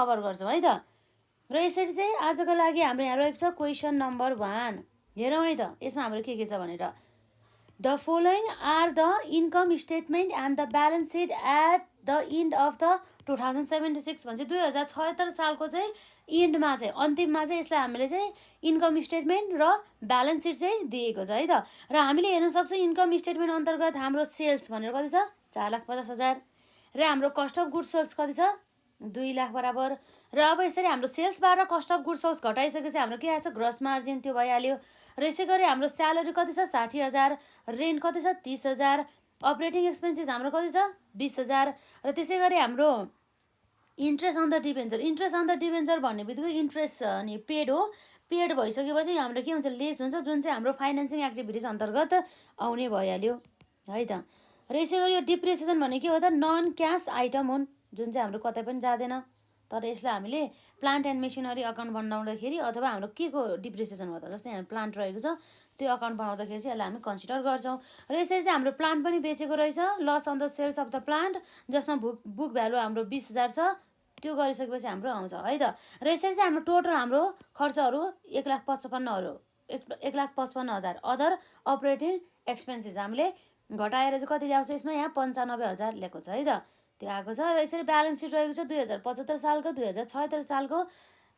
Cover गर्छौँ है त। र यसरी चाहिँ आजको लागि हाम्रो यहाँ रहेको छ क्वेसन नम्बर 1। हेरौँ है त यसमा हाम्रो के छ भनेर। The following are the income statement and the balance sheet at the end of the 2076 भन्छ। 2076 सालको चाहिँ इन्डमा चाहिँ अन्तिममा चाहिँ यसलाई हामीले चाहिँ इन्कम स्टेटमेन्ट र ब्यालेन्स सिट चाहिँ दिएको छ है त। र हामीले हेर्न सक्छौँ इन्कम स्टेटमेन्ट अन्तर्गत हाम्रो सेल्स भनेर कति छ 4,50,000 र हाम्रो कस्ट अफ गुड्स सोल्स कति छ 2 लाख बराबर। र अब यसरी हाम्रो सेल्सबाट कस्ट अफ गुड्स सोल्स घटाइसकेपछि हाम्रो के आएछ ग्रस मार्जिन त्यो भइहाल्यो। र यसै गरी हाम्रो स्यालेरी कति छ 60,000, रेन्ट कति छ 30,000, अपरेटिङ एक्सपेन्सेस हाम्रो कति छ 20,000। र त्यसै गरी हाम्रो interest on the debenture, interest on the debenture भन्ने बित्तिकै इन्ट्रेस्ट अनि पेड हो। पेड भइसकेपछि हाम्रो के हुन्छ लेस हुन्छ जुन चाहिँ हाम्रो फाइनेन्सिङ एक्टिभिटिज अन्तर्गत आउने भइहाल्यो है त। र यसै गरी यो डिप्रिसिएसन भने के हो त नन क्यास आइटम हुन् जुन चाहिँ हाम्रो कतै पनि जाँदैन। तर यसलाई हामीले प्लान्ट एन्ड मेसिनरी अकाउन्ट बनाउँदाखेरि अथवा हाम्रो के को डिप्रिसिएसन हो त जस्तै हाम्रो प्लान्ट रहेको छ त्यो अकाउन्ट बनाउँदाखेरि चाहिँ यसलाई हामी कन्सिडर गर्छौँ। र यसरी चाहिँ हाम्रो प्लान्ट पनि बेचेको रहेछ loss on the sales of the plant जसमा बुक भ्यालु हाम्रो 20,000 छ त्यो गरिसकेपछि हाम्रो आउँछ है त। र यसरी चाहिँ हाम्रो टोटल हाम्रो खर्चहरू 1,55,000 अदर अपरेटिङ एक्सपेन्सेस हामीले घटाएर चाहिँ कति ल्याउँछ यसमा यहाँ 95,000 ल्याएको छ है त त्यो आएको छ। र यसरी ब्यालेन्स सिट रहेको छ 2075 सालको 2076 सालको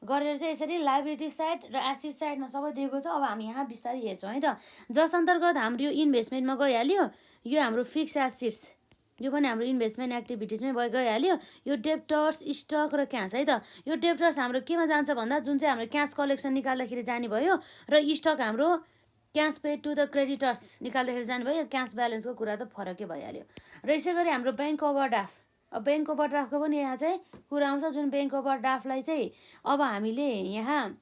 गरेर चाहिँ यसरी लाइबिलिटी साइड र एसेट साइडमा सबै दिएको छ। अब हामी यहाँ बिस्तारै हेर्छौँ है त जस अन्तर्गत हाम्रो यो इन्भेस्टमेन्टमा गइहाल्यो। यो हाम्रो फिक्स एसेट्स यो पनि हाम्रो इन्भेस्टमेन्ट एक्टिभिटिजमै गइहाल्यो। यो डेप्टर्स स्टक र क्यास है त। यो डेप्टर्स हाम्रो केमा जान्छ भन्दा जुन चाहिँ हाम्रो क्यास कलेक्सन निकाल्दाखेरि जाने भयो र स्टक हाम्रो cash paid to the creditors निकाल्दाखेरि जाने भयो। क्यास ब्यालेन्सको कुरा त फरकै भइहाल्यो। र यसै गरी हाम्रो ब्याङ्क ओभरड्राफ्ट, अब ब्याङ्क ओभरड्राफ्टको पनि यहाँ चाहिँ कुरा आउँछ जुन ब्याङ्क ओभरड्राफ्टलाई चाहिँ अब हामीले यहाँ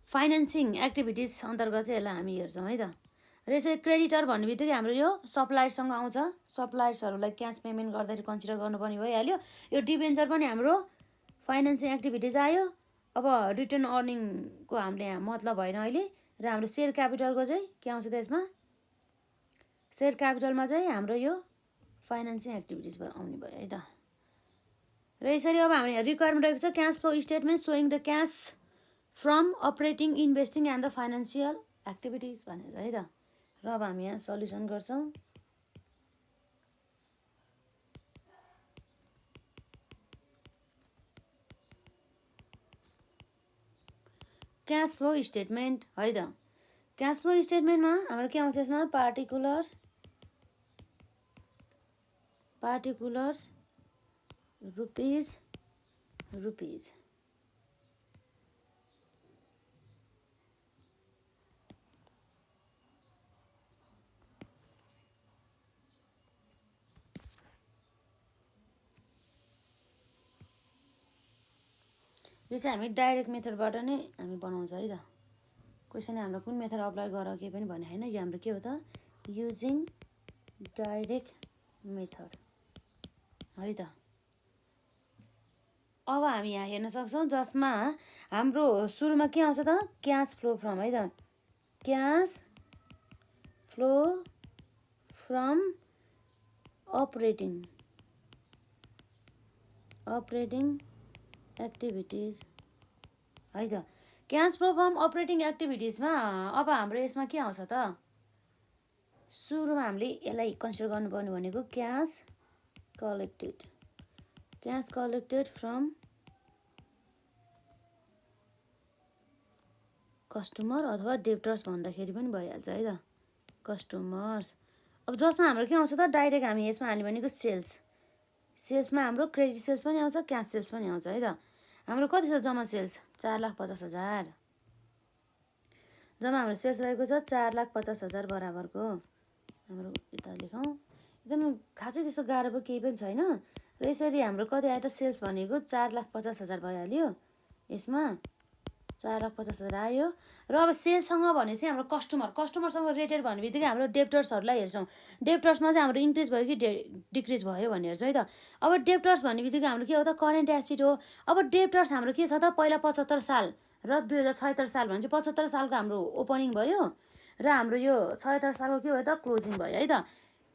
फाइनेन्सिङ एक्टिभिटिज अन्तर्गत चाहिँ यसलाई हामी हेर्छौँ है त। र यसरी क्रेडिटर भन्ने बित्तिकै हाम्रो यो सप्लायर्ससँग आउँछ। सप्लायर्सहरूलाई क्यास पेमेन्ट गर्दाखेरि कन्सिडर गर्नुपर्ने भइहाल्यो। यो डिभेन्चर पनि हाम्रो फाइनेन्सिङ एक्टिभिटिज आयो। अब रिटर्न अर्निङको हामीले यहाँ मतलब भएन अहिले। र हाम्रो सेयर क्यापिटलको चाहिँ के आउँछ त यसमा सेयर क्यापिटलमा चाहिँ हाम्रो यो फाइनेन्सिङ एक्टिभिटिज आउने भयो है त। र यसरी अब हाम्रो यहाँ रिक्वायरमेन्ट रहेको छ cash flow statement showing the cash from operating investing and the financial activities भनेर है त। र अब हामी यहाँ सल्युसन गर्छौँ। क्यास फ्लो स्टेटमेन्ट है त। क्यास फ्लो स्टेटमेन्टमा हाम्रो के आउँछ यसमा पार्टिकुलर्स रुपिज यो चाहिँ हामी डाइरेक्ट मेथडबाट नै हामी बनाउँछ है त। क्वेसन हाम्रो कुन मेथड अप्लाई गर केही पनि भने होइन। यो हाम्रो के हो त युजिङ डाइरेक्ट मेथड है त। अब हामी यहाँ हेर्न सक्छौँ जसमा हाम्रो सुरुमा के आउँछ त क्यास फ्लो फ्रम है त। Cash flow from operating activities है त। क्यास फ्लो फ्रम अपरेटिङ एक्टिभिटिजमा अब हाम्रो यसमा के आउँछ त सुरुमा हामीले यसलाई कन्सिडर गर्नुपर्ने भनेको क्यास कलेक्टेड फ्रम कस्टमर अथवा डेप्टर्स भन्दाखेरि पनि भइहाल्छ है त कस्टमर्स। अब जसमा हाम्रो के आउँछ त डाइरेक्ट हामी यसमा हाल्ने भनेको सेल्समा हाम्रो क्रेडिट सेल्स पनि आउँछ क्यास सेल्स पनि आउँछ है त। हाम्रो कति छ जम्मा सेल्स 4,50,000 जम्मा हाम्रो सेल्स रहेको छ 4,50,000 बराबरको हाम्रो यता लेखौँ। एकदम खासै त्यस्तो गाह्रो पो केही पनि छैन। र यसरी हाम्रो कति आयो त सेल्स भनेको 4,50,000 भइहाल्यो। यसमा 4,50,000 आयो। र अब सेल्ससँग भने चाहिँ हाम्रो कस्टमरसँग रेटेड भन्ने बित्तिकै हाम्रो डेप्टर्सहरूलाई हेर्छौँ। डेप्टर्समा चाहिँ हाम्रो इन्क्रिज भयो कि डिक्रिज भयो भन्ने हेर्छौँ है त। अब डेप्टर्स भन्ने बित्तिकै हाम्रो के हो त करेन्ट एसेट हो। अब डेप्टर्स हाम्रो के छ त पहिला 75 साल र 2076 साल भने चाहिँ 75 सालको हाम्रो ओपनिङ भयो र हाम्रो यो 76 सालको के भयो त क्लोजिङ भयो है त।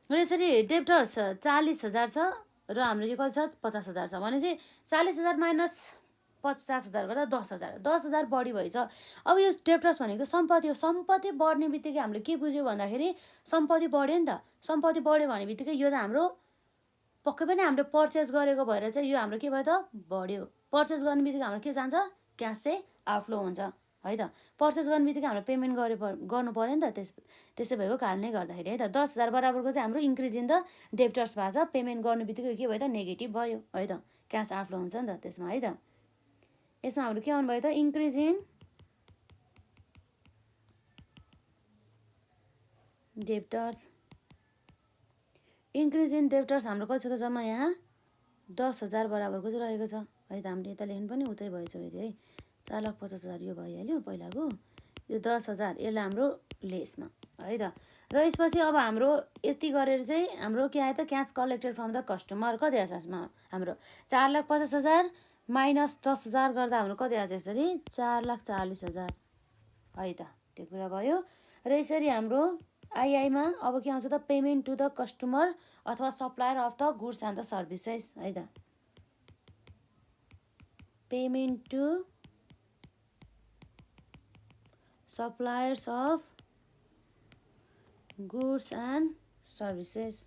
र यसरी डेप्टर्स 40,000 छ र हाम्रो के कति छ 50,000 छ भनेपछि 40,000 माइनस 50,000 गर्दा 10,000 10,000 बढी भएछ। अब यो डेप्टर्स भनेको त सम्पत्ति हो। सम्पत्ति बढ्ने बित्तिकै हामीले के बुझ्यो भन्दाखेरि सम्पत्ति बढ्यो नि त। सम्पत्ति बढ्यो भने बित्तिकै यो त हाम्रो पक्कै पनि हामीले पर्चेस गरेको भएर चाहिँ यो हाम्रो के भयो त बढ्यो। पर्चेस गर्ने बित्तिकै हाम्रो के जान्छ क्यास चाहिँ आउटफ्लो हुन्छ है त। पर्चेस गर्ने बित्तिकै हामीले पेमेन्ट गर्नु पऱ्यो नि त। त्यसै भएको कारणले गर्दाखेरि है त 10,000 बराबरको चाहिँ हाम्रो इन्क्रिज इन द डेप्टर्स भएको छ। पेमेन्ट गर्नु बित्तिकै के भयो त नेगेटिभ भयो है त। क्यास आउटफ्लो हुन्छ नि त त्यसमा है त। यसमा हाम्रो के आउनु भयो त increase in debtors. Increase in debtors हाम्रो कति छ त जम्मा यहाँ 10,000 बराबरको चाहिँ रहेको छ है त। हामीले यता लेख्नु पनि उतै भएछ फेरि है 4,50,000 यो भइहाल्यो पहिलाको। यो 10,000 यसलाई हाम्रो लेसमा है त। र यसपछि अब हाम्रो यति गरेर चाहिँ हाम्रो के आयो त cash collected from the customer कति आएछ यसमा हाम्रो 4,50,000 माइनस 10,000 गर्दा हाम्रो कति आएछ यसरी 4,40,000 है त। त्यो कुरा भयो। र यसरी हाम्रो आइआईमा अब के आउँछ त पेमेन्ट टु द कस्टमर अथवा supplier of the goods and the services है त। Payment to suppliers of goods and services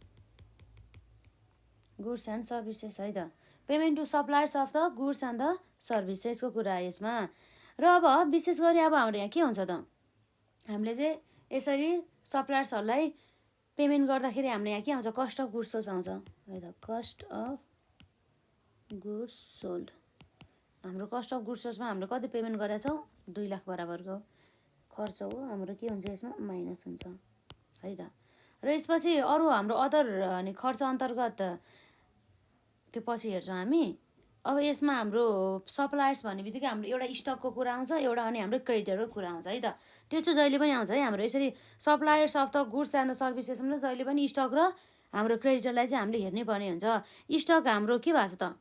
है त। Payment to suppliers of the goods and the सर्भिसेसको कुरा आयो यसमा। र अब विशेष गरी अब हाम्रो यहाँ के हुन्छ त हामीले चाहिँ यसरी सप्लायर्सहरूलाई पेमेन्ट गर्दाखेरि हाम्रो यहाँ के आउँछ कस्ट अफ गुड्स सोल्ड आउँछ है त। कस्ट अफ गुड्स सोल्ड हाम्रो कस्ट अफ गुड्स सोल्डमा हामीले कति पेमेन्ट गरेका छौँ 2 लाख बराबरको खर्च हो हाम्रो के हुन्छ यसमा माइनस हुन्छ है त। र यसपछि अरू हाम्रो अदर अनि खर्च अन्तर्गत त्यो पछि हेर्छौँ हामी। अब यसमा हाम्रो सप्लायर्स भन्ने बित्तिकै हाम्रो एउटा स्टकको कुरा आउँछ एउटा अनि हाम्रो क्रेडिटरको कुरा आउँछ है त। त्यो चाहिँ जहिले पनि आउँछ है हाम्रो यसरी suppliers of the goods and the सर्भिसेसमा जहिले पनि स्टक र हाम्रो क्रेडिटरलाई चाहिँ हामीले हेर्नै पर्ने हुन्छ। स्टक हाम्रो के भएको छ त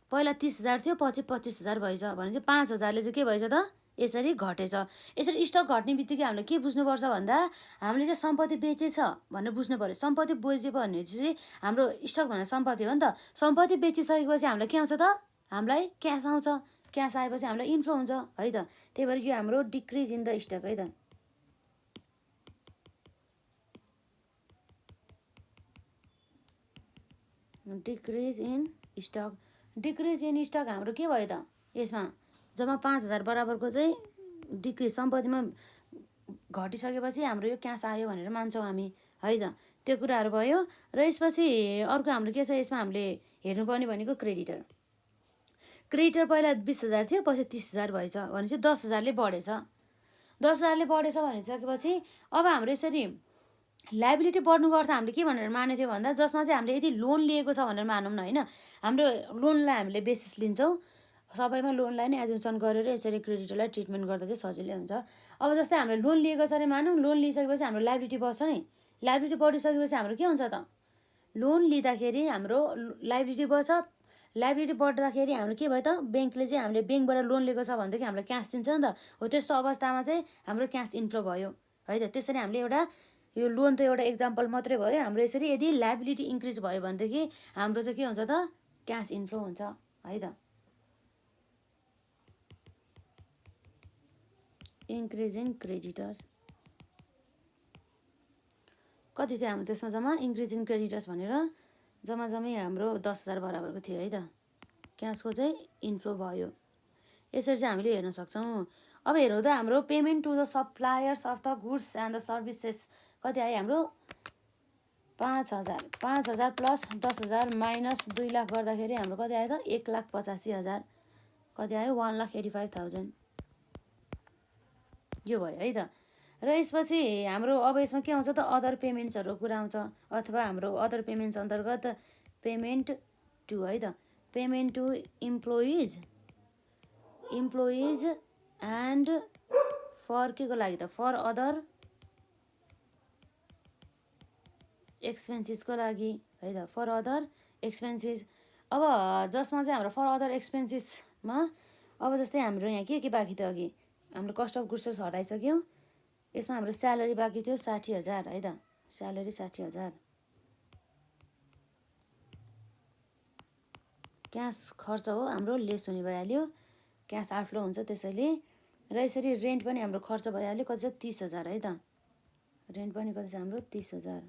पहिला 30,000 थियो पछि 25,000 भएछ भनेपछि 5,000ले चाहिँ के भएछ त यसरी घटेछ। यसरी स्टक घट्ने बित्तिकै हामीले के बुझ्नुपर्छ भन्दा हामीले चाहिँ सम्पत्ति बेचेछ भनेर बुझ्नु पऱ्यो। सम्पत्ति बेचे भने चाहिँ हाम्रो स्टक भनेर सम्पत्ति हो नि त। सम्पत्ति बेचिसकेपछि हामीलाई के आउँछ त हामीलाई क्यास आउँछ। क्यास आएपछि हामीलाई इन्फ्लो हुन्छ है त। त्यही भएर यो हाम्रो डिक्रिज इन द स्टक है त। Decrease in stock. Decrease in stock हाम्रो के भयो त यसमा जम्मा 5,000 बराबरको चाहिँ डिक्रिज सम्पत्तिमा घटिसकेपछि हाम्रो यो क्यास आयो भनेर मान्छौँ हामी है त। त्यो कुराहरू भयो। र यसपछि अर्को हाम्रो के छ यसमा हामीले हेर्नुपर्ने भनेको क्रेडिटर। क्रेडिटर पहिला 20,000 थियो पछि 30,000 भएछ भनेपछि 10,000ले बढेछ। 10,000ले बढेछ भनिसकेपछि अब हाम्रो यसरी लाइबिलिटी बढ्नुको अर्थ हामीले के भनेर मानेको थियो भन्दा जसमा चाहिँ हामीले यदि लोन लिएको छ भनेर मानौँ न होइन। हाम्रो लोनलाई हामीले बेसिस लिन्छौँ सबैमा लोनलाई नै एजुम्सन गरेर यसरी क्रेडिटरलाई ट्रिटमेन्ट गर्दा चाहिँ सजिलै हुन्छ। अब जस्तै हामीले लोन लिएको छ अरे मानौँ लोन लिइसकेपछि हाम्रो लाइबिलिटी बढ्छ नि। लाइबिलिटी बढिसकेपछि हाम्रो के हुन्छ त लोन लिँदाखेरि हाम्रो लाइबिलिटी बढ्छ। लाइबिलिटी बढ्दाखेरि हाम्रो के भयो त ब्याङ्कले चाहिँ हामीले ब्याङ्कबाट लोन लिएको छ भनेदेखि हामीलाई क्यास दिन्छ नि त। हो त्यस्तो अवस्थामा चाहिँ हाम्रो क्यास इन्फ्लो भयो है त। त्यसरी हामीले एउटा यो लोन त एउटा एक्जाम्पल मात्रै भयो। हाम्रो यसरी यदि लाइबिलिटी इन्क्रिज भयो भनेदेखि हाम्रो चाहिँ के हुन्छ त क्यास इन्फ्लो हुन्छ है त। इन्क्रिज इन क्रेडिटर्स कति थियो हाम्रो त्यसमा जम्मा इन्क्रिज इन क्रेडिटर्स भनेर जम्मै हाम्रो 10,000 बराबरको थियो है त। क्यासको चाहिँ इन्फ्लो भयो। यसरी चाहिँ हामीले हेर्न सक्छौँ। अब हेरौँ त हाम्रो payment to the suppliers of the goods and the services कति आयो हाम्रो 5,000 5,000 प्लस 10,000 माइनस 2 लाख गर्दाखेरि हाम्रो कति आयो त 1,85,000 कति आयो 1,85,000 यो भयो है त। र यसपछि हाम्रो अब यसमा के आउँछ त अदर पेमेन्ट्सहरूको कुरा आउँछ अथवा हाम्रो अदर पेमेन्ट्स अन्तर्गत पेमेन्ट टु है त। Payment to employees and for के को लागि त फर अदर एक्सपेन्सेसको लागि है त। फर अदर एक्सपेन्सेस अब जसमा चाहिँ हाम्रो फर अदर एक्सपेन्सेसमा अब जस्तै हाम्रो यहाँ के बाँकी थियो अघि हाम्रो कस्ट अफ गुड्स हटाइसक्यौँ। यसमा हाम्रो स्यालेरी बाँकी थियो 60,000 है त। स्यालेरी 60,000 क्यास खर्च हो हाम्रो लेस हुने भइहाल्यो, क्यास आउटफ्लो हुन्छ त्यसैले। र यसरी रेन्ट पनि हाम्रो खर्च भइहाल्यो, कति छ 30,000 है त। रेन्ट पनि कति छ हाम्रो 30,000।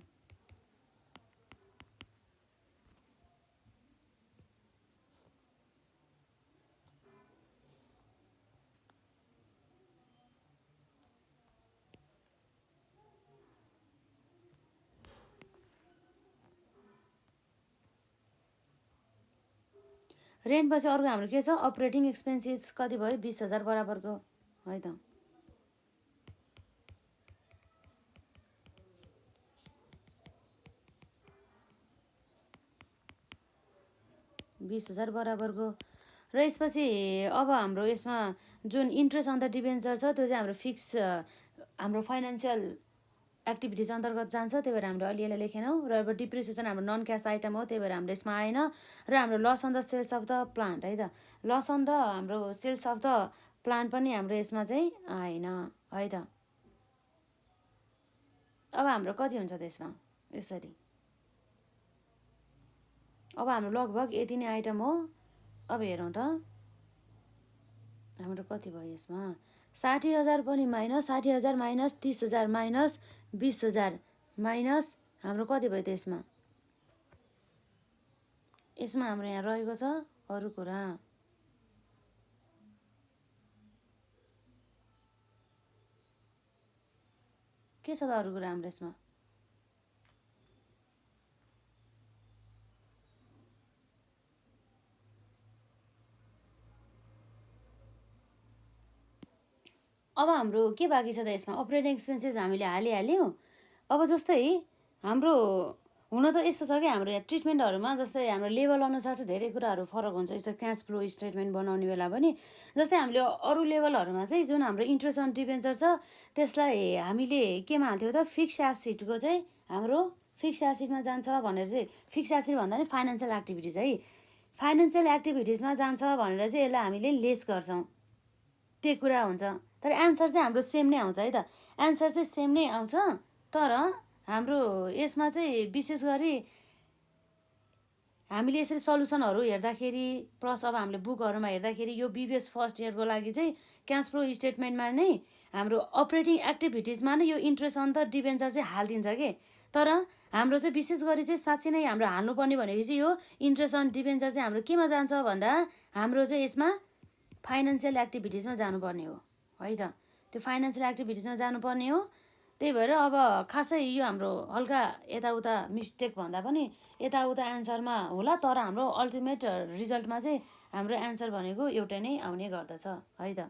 रेन्टपछि अर्को हाम्रो के छ अपरेटिङ एक्सपेन्सेस कति भयो 20,000 बराबरको है त। बराबरको। र यसपछि अब हाम्रो यसमा जुन इन्ट्रेस्ट अन द डिबेन्चर छ त्यो चाहिँ हाम्रो फिक्स हाम्रो फाइनेन्सियल एक्टिभिटिज अन्तर्गत जान्छ, त्यही भएर हामीले अलि यसलाई लेखेनौँ। र अब डिप्रिसिएसन हाम्रो नन क्यास आइटम हो, त्यही भएर हाम्रो यसमा आएन। र हाम्रो loss on the sales of the plant है त, लस अन द हाम्रो सेल्स अफ द प्लान्ट पनि हाम्रो यसमा चाहिँ आएन है त। अब हाम्रो कति हुन्छ त्यसमा यसरी। अब हाम्रो लगभग यति नै आइटम हो। अब हेरौँ त हाम्रो कति भयो यसमा 60,000 पनि माइनस 60,000 माइनस 30,000 माइनस 20,000 माइनस हाम्रो कति भयो त यसमा। यसमा हाम्रो यहाँ रहेको छ अरू कुरा। के छ त अरू कुरा हाम्रो यसमा। अब हाम्रो के बाँकी छ त यसमा अपरेटिङ एक्सपेन्सेस हामीले हालिहाल्यौँ। अब जस्तै हाम्रो हुन त यस्तो छ कि हाम्रो यहाँ ट्रिटमेन्टहरूमा जस्तै हाम्रो लेभल अनुसार चाहिँ धेरै कुराहरू फरक हुन्छ। यस्तो क्यास फ्लो स्टेटमेन्ट बनाउने बेला पनि जस्तै हामीले अरू लेभलहरूमा चाहिँ जुन हाम्रो इन्ट्रेस्ट अन डिबेन्चर छ त्यसलाई हामीले केमा हाल्थ्यौँ त फिक्स एसिडको चाहिँ हाम्रो फिक्स एसिडमा जान्छ भनेर चाहिँ, फिक्स एसिड भन्दा नि फाइनेन्सियल एक्टिभिटिज है, फाइनेन्सियल एक्टिभिटिजमा जान्छ भनेर चाहिँ यसलाई हामीले लेस गर्छौँ, त्यो कुरा हुन्छ। तर एन्सर चाहिँ हाम्रो सेम नै आउँछ है त, एन्सर चाहिँ सेम नै आउँछ। तर हाम्रो यसमा चाहिँ विशेष गरी हामीले यसरी सल्युसनहरू हेर्दाखेरि प्लस अब हामीले बुकहरूमा हेर्दाखेरि यो बिबिएस फर्स्ट इयरको लागि चाहिँ क्यास फ्लो स्टेटमेन्टमा नै हाम्रो अपरेटिङ एक्टिभिटिजमा नै यो इन्ट्रेस्ट अन द डिबेन्चर चाहिँ हालिदिन्छ कि। तर हाम्रो चाहिँ विशेष गरी चाहिँ साँच्चै नै हाम्रो हाल्नुपर्ने भनेको चाहिँ यो इन्ट्रेस्ट अन डिबेन्चर चाहिँ हाम्रो केमा जान्छ भन्दा हाम्रो चाहिँ यसमा फाइनेन्सियल एक्टिभिटिजमा जानुपर्ने हो है त, त्यो फाइनेन्सियल एक्टिभिटिजमा जानुपर्ने हो। त्यही भएर अब खासै यो हाम्रो हल्का यताउता मिस्टेक भन्दा पनि यताउता एन्सरमा होला, तर हाम्रो अल्टिमेट रिजल्टमा चाहिँ हाम्रो एन्सर भनेको एउटै नै आउने गर्दछ है त।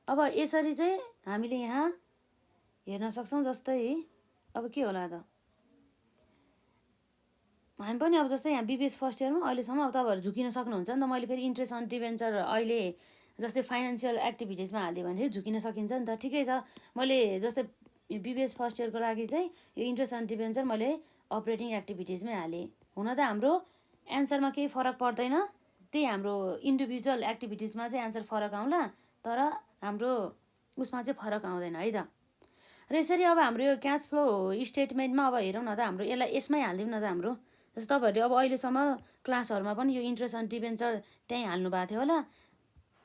अब यसरी चाहिँ हामीले यहाँ हेर्न सक्छौँ। जस्तै अब के होला त हामी पनि अब जस्तै यहाँ बिबिएस फर्स्ट इयरमा अहिलेसम्म अब तपाईँहरू झुकिन सक्नुहुन्छ नि त। मैले फेरि इन्ट्रेस्ट अन डिबेन्चर अहिले जस्तै फाइनेन्सियल एक्टिभिटिजमा हालिदियो भने चाहिँ झुकिन सकिन्छ नि त, ठिकै छ। मैले जस्तै बिबिएस फर्स्ट इयरको लागि चाहिँ यो इन्ट्रेस्ट अन डिबेन्चर मैले अपरेटिङ एक्टिभिटिजमै हालेँ। हुन त हाम्रो एन्सरमा केही फरक पर्दैन, त्यही हाम्रो इन्डिभिजुअल एक्टिभिटिजमा चाहिँ एन्सर फरक आउँला, तर हाम्रो उसमा चाहिँ फरक आउँदैन है त। र यसरी अब हाम्रो यो क्यास फ्लो स्टेटमेन्टमा अब हेरौँ न त हाम्रो यसलाई यसमै हालिदिउँ न त हाम्रो। जस्तो तपाईँहरूले अब अहिलेसम्म क्लासहरूमा पनि यो इन्ट्रेस्ट अन डिबेन्चर त्यहीँ हाल्नु भएको थियो होला,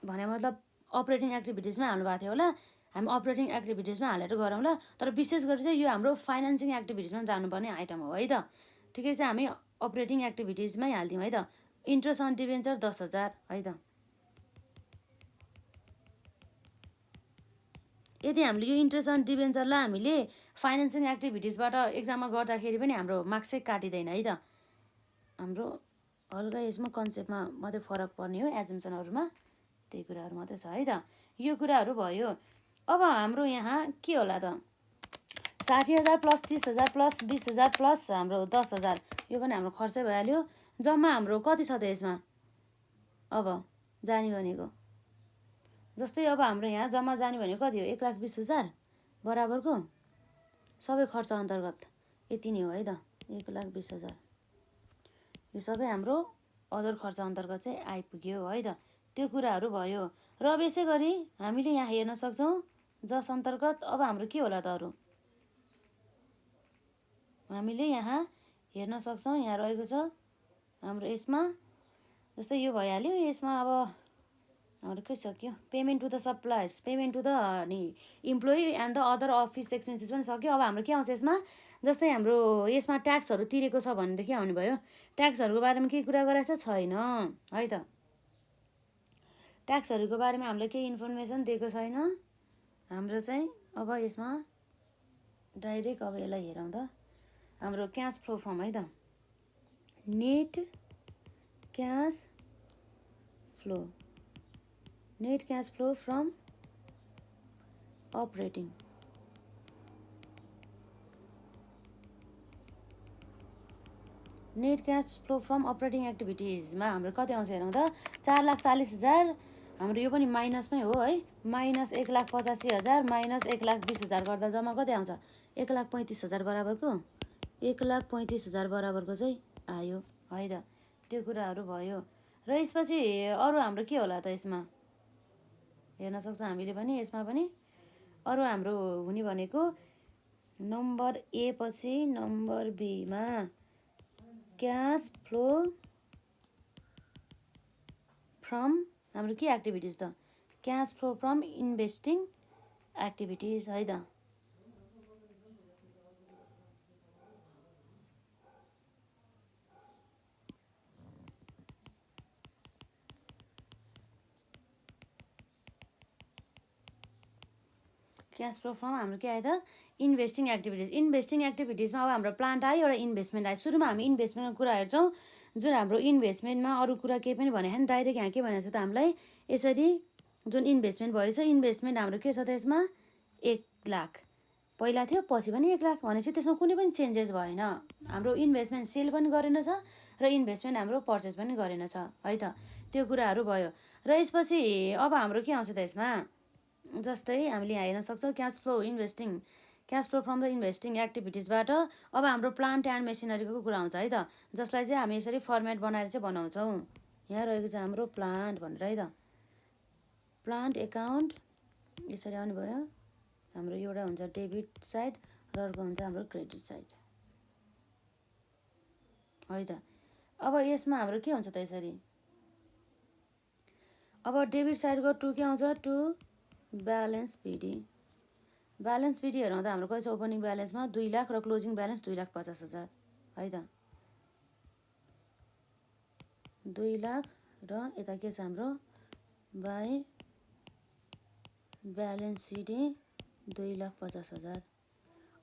भने मतलब अपरेटिङ एक्टिभिटिजमै हाल्नु भएको थियो होला। हामी अपरेटिङ एक्टिभिटिजमा हालेर गरौँला, तर विशेष गरी चाहिँ यो हाम्रो फाइनेन्सिङ एक्टिभिटिजमा जानुपर्ने आइटम हो है त। ठिकै छ, हामी अपरेटिङ एक्टिभिटिजमै हालिदिउँ है त। इन्ट्रेस्ट अन डिबेन्चर 10,000 है त। यदि हामीले यो इन्ट्रेस्ट अन डिबेन्चरलाई हामीले फाइनेन्सिङ एक्टिभिटिजबाट एक्जाममा गर्दाखेरि पनि हाम्रो मार्क्सै काटिँदैन है त। हाम्रो हल्का यसमा कन्सेप्टमा मात्रै फरक पर्ने हो, एजम्सनहरूमा त्यही कुराहरू मात्रै छ है त। यो कुराहरू भयो। अब हाम्रो यहाँ के होला त 60,000 प्लस 30,000 प्लस 20,000 प्लस हाम्रो 10,000 यो पनि हाम्रो खर्चै भइहाल्यो। जम्मा हाम्रो कति छ त यसमा अब जाने भनेको। जस्तै अब हाम्रो यहाँ जम्मा जाने भनेको कति हो 1,20,000 बराबरको सबै खर्च अन्तर्गत यति नै हो है त। 1,20,000 यो सबै हाम्रो अदर खर्च अन्तर्गत चाहिँ आइपुग्यो है त। त्यो कुराहरू भयो। र अब यसै गरी हामीले यहाँ हेर्न सक्छौँ जस अन्तर्गत अब हाम्रो के होला त अरू हामीले यहाँ हेर्न सक्छौँ। यहाँ रहेको छ हाम्रो यसमा जस्तै यो भइहाल्यो। यसमा अब हाम्रो के सक्यो, payment to the suppliers, payment to the employee and the other office expenses पनि सक्यो। अब हाम्रो के आउँछ यसमा, जस्तै हाम्रो यसमा ट्याक्सहरू तिरेको छ भनेदेखि आउने भयो। ट्याक्सहरूको बारेमा केही कुरा गराएको छैन है त। ट्याक्सहरूको बारेमा हामीले केही इन्फर्मेसन दिएको छैन हाम्रो चाहिँ। अब यसमा डाइरेक्ट अब यसलाई हेरौँ त, हाम्रो क्यास फ्लो फ्रम है त, net cash flow, net cash flow from operating, net cash flow from operating एक्टिभिटिजमा हाम्रो कति आउँछ हेरौँ त, 4,40,000। हाम्रो यो पनि माइनसमै हो है, माइनस 1,85,000 माइनस 1,20,000 गर्दा जम्मा कति आउँछ, 1,35,000 बराबरको, 1,35,000 बराबरको चाहिँ आयो है त। त्यो कुराहरू भयो। र यसपछि अरू हाम्रो के होला त, यसमा हेर्न सक्छौँ हामीले पनि। यसमा पनि अरू हाम्रो हुने भनेको नम्बर ए पछि नम्बर बीमा क्यास फ्लो फ्रम हाम्रो के एक्टिभिटिज त, cash flow from investing activities है त। क्यास फ्लो फ्रम हाम्रो के आयो त, इन्भेस्टिङ एक्टिभिटिज। इन्भेस्टिङ एक्टिभिटिजमा अब हाम्रो प्लान्ट आयो, एउटा इन्भेस्टमेन्ट आयो। सुरुमा हामी इन्भेस्टमेन्टको कुरा हेर्छौँ। जुन हाम्रो इन्भेस्टमेन्टमा अरू कुरा केही पनि भनेको छैन, डाइरेक्ट यहाँ के भनेको छ त हामीलाई, यसरी जुन इन्भेस्टमेन्ट भएछ, इन्भेस्टमेन्ट हाम्रो के छ त यसमा 1,00,000 पहिला थियो, पछि पनि 1,00,000 भनेपछि त्यसमा कुनै पनि चेन्जेस भएन। हाम्रो इन्भेस्टमेन्ट सेल पनि गरेन छ र इन्भेस्टमेन्ट हाम्रो पर्चेस पनि गरेन छ है त। त्यो कुराहरू भयो। र यसपछि अब हाम्रो के आउँछ त यसमा, जस्तै हामीले यहाँ हेर्न सक्छौँ cash flow investing, cash flow from the investing एक्टिभिटिजबाट अब हाम्रो प्लान्ट एन्ड मेसिनरीको कुरा आउँछ है त, जसलाई चाहिँ हामी यसरी फर्मेट बनाएर चाहिँ बनाउँछौँ। यहाँ रहेको छ हाम्रो प्लान्ट भनेर है त, प्लान्ट एकाउन्ट यसरी आउने भयो। हाम्रो एउटा हुन्छ डेबिट साइड र अर्को हुन्छ हाम्रो क्रेडिट साइड है त। अब यसमा हाम्रो के हुन्छ त यसरी, अब डेबिट साइडको टु के आउँछ, टु ब्यालेन्स पिडी। ब्यालेन्स पिडी हेरौँ त हाम्रो कति छ, ओपनिङ ब्यालेन्समा 2,00,000 र क्लोजिङ ब्यालेन्स 2,50,000 है त। 2,00,000 र यता के छ हाम्रो बाई ब्यालेन्स सिडी 2,50,000।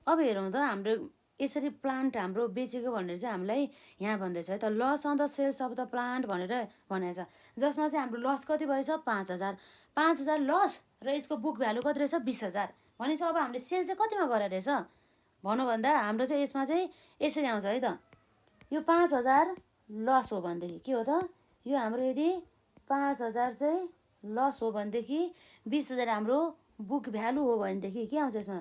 अब हेरौँ त हाम्रो यसरी प्लान्ट हाम्रो बेचेको भनेर चाहिँ हामीलाई यहाँ भन्दैछ है त, loss on the sales of the plant भनेर भनेको छ, जसमा चाहिँ हाम्रो लस कति भएछ 5,000, 5,000 लस र यसको बुक भ्यालु कति रहेछ 20,000 भनेपछि अब हामीले सेल चाहिँ कतिमा गरेर रहेछ भनौँ भन्दा हाम्रो चाहिँ यसमा चाहिँ यसरी आउँछ है त। यो 5,000 लस हो भनेदेखि के हो त, यो हाम्रो यदि 5,000 चाहिँ लस हो भनेदेखि 20,000 हाम्रो बुक भ्यालु हो भनेदेखि के आउँछ यसमा,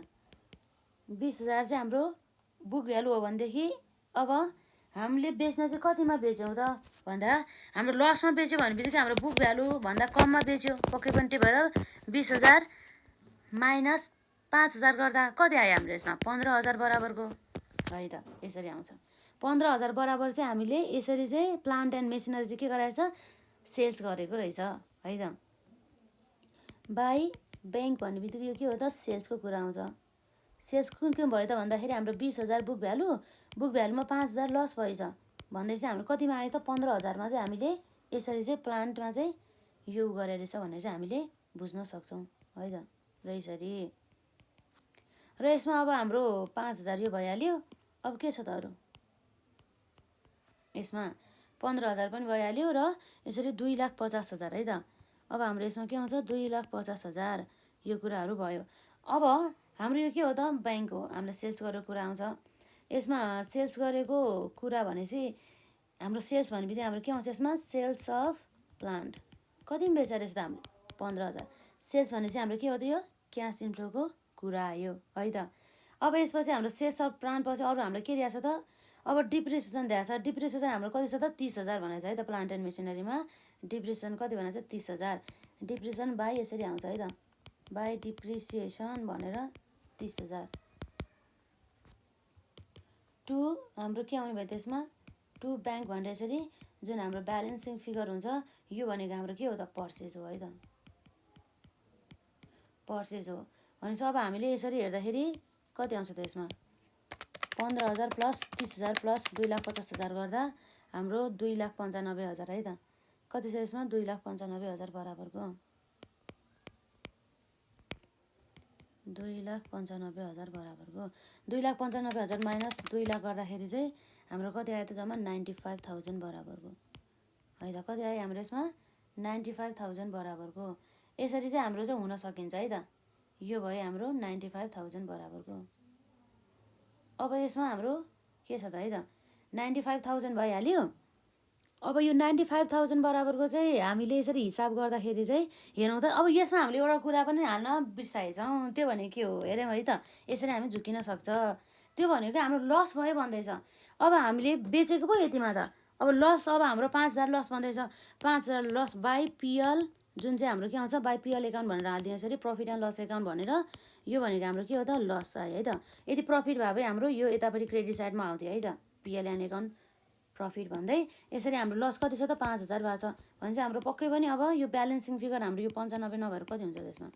20,000 चाहिँ हाम्रो बुक भ्यालु हो भनेदेखि अब हामीले बेच्न चाहिँ कतिमा बेच्यौँ त भन्दा, हाम्रो लसमा बेच्यो भनेपछि हाम्रो बुक भ्यालु भन्दा कममा बेच्यो पक्कै पनि। त्यही भएर 20,000 माइनस 5,000 गर्दा कति आयो हाम्रो यसमा 15,000 बराबरको है त। यसरी आउँछ 15,000 बराबर चाहिँ हामीले यसरी चाहिँ प्लान्ट एन्ड मेसिनरी चाहिँ के गराएको छ, सेल्स गरेको रहेछ है त। बाई ब्याङ्क भन्ने बित्तिकै यो के हो त, सेल्सको कुरा आउँछ। सेल्स कुन कुन भयो त भन्दाखेरि हाम्रो 20,000 बुक भ्यालु, बुक भ्यालुमा 5,000 लस भएछ भन्दै चाहिँ हाम्रो कतिमा आयो त 15,000मा चाहिँ हामीले यसरी चाहिँ प्लान्टमा चाहिँ यो गरेर रहेछ भनेर चाहिँ हामीले बुझ्न सक्छौँ है त। र यसरी र यसमा अब हाम्रो 5,000 यो भइहाल्यो। अब के छ त अरू, यसमा 15,000 पनि भइहाल्यो र यसरी 2,50,000 है त। अब हाम्रो यसमा के आउँछ 2,50,000 यो कुराहरू भयो। अब हाम्रो यो के हो त, ब्याङ्क हो, हामीले सेल्स गरेको कुरा आउँछ। यसमा सेल्स गरेको कुरा भनेपछि हाम्रो सेल्स भनेपछि हाम्रो के आउँछ यसमा, सेल्स अफ प्लान्ट कतिमा बेचेर रहेछ त हाम्रो 15,000। सेल्स भनेपछि हाम्रो के हो त, यो क्यास इन्फ्लोको कुरा आयो है त। अब यसपछि हाम्रो सेल्स अफ प्लान्ट पछि अरू हाम्रो के दिएको छ त, अब डिप्रिसिएसन दिएको छ। डिप्रिसिएसन हाम्रो कति छ त 30,000 भनेको छ है त। प्लान्ट एन्ड मेसिनरीमा डिप्रिसिएसन कति भनेको छ 30,000। डिप्रिसिएसन बाई यसरी आउँछ है त, बाई डिप्रिसिएसन भनेर 30,000 टु हाम्रो के आउने भयो त्यसमा, टु ब्याङ्क भनेर यसरी जुन हाम्रो ब्यालेन्सिङ फिगर हुन्छ यो भनेको हाम्रो के हो त पर्चेज हो है त पर्चेज हो भनेपछि अब हामीले यसरी हेर्दाखेरि कति आउँछ त यसमा 15,000 प्लस 30,000 प्लस 2,50,000 गर्दा हाम्रो 2,95,000 है त कति छ यसमा 2,95,000 बराबरको 2,95,000 बराबरको 2,95,000 माइनस 2 लाख गर्दाखेरि चाहिँ हाम्रो कति आयो त जम्मा 95,000 बराबरको है त कति आयो हाम्रो यसमा 95,000 बराबरको यसरी चाहिँ हाम्रो चाहिँ हुन सकिन्छ है त यो भयो हाम्रो 95,000 बराबरको अब यसमा हाम्रो के छ त है त 95,000 भइहाल्यो अब यो 95,000 बराबरको चाहिँ हामीले यसरी हिसाब गर्दाखेरि चाहिँ हेरौँ त अब यसमा हामीले एउटा कुरा पनि हाल्न बिर्साएछौँ त्यो भनेको के हो हेऱ्यौँ है त यसरी हामी झुकिन सक्छ त्यो भनेको हाम्रो लस भयो भन्दैछ अब हामीले बेचेको पो यतिमा त अब लस अब हाम्रो 5,000 लस भन्दैछ 5,000 लस बाई पिएल जुन चाहिँ हाम्रो के आउँछ बाई पिएल एकाउन्ट भनेर हालिदिनु यसरी प्रफिट एन्ड लस एकाउन्ट भनेर यो भनेको हाम्रो के हो त लस आयो है त यदि प्रफिट भए भए हाम्रो यो यतापट्टि क्रेडिट साइडमा आउँथ्यो है त पिएल एन्ड एकाउन्ट प्रफिट भन्दै यसरी हाम्रो लस कति छ त 5,000 भएको छ भने चाहिँ हाम्रो पक्कै पनि अब यो ब्यालेन्सिङ फिगर हाम्रो यो 95 नभएर कति हुन्छ त्यसमा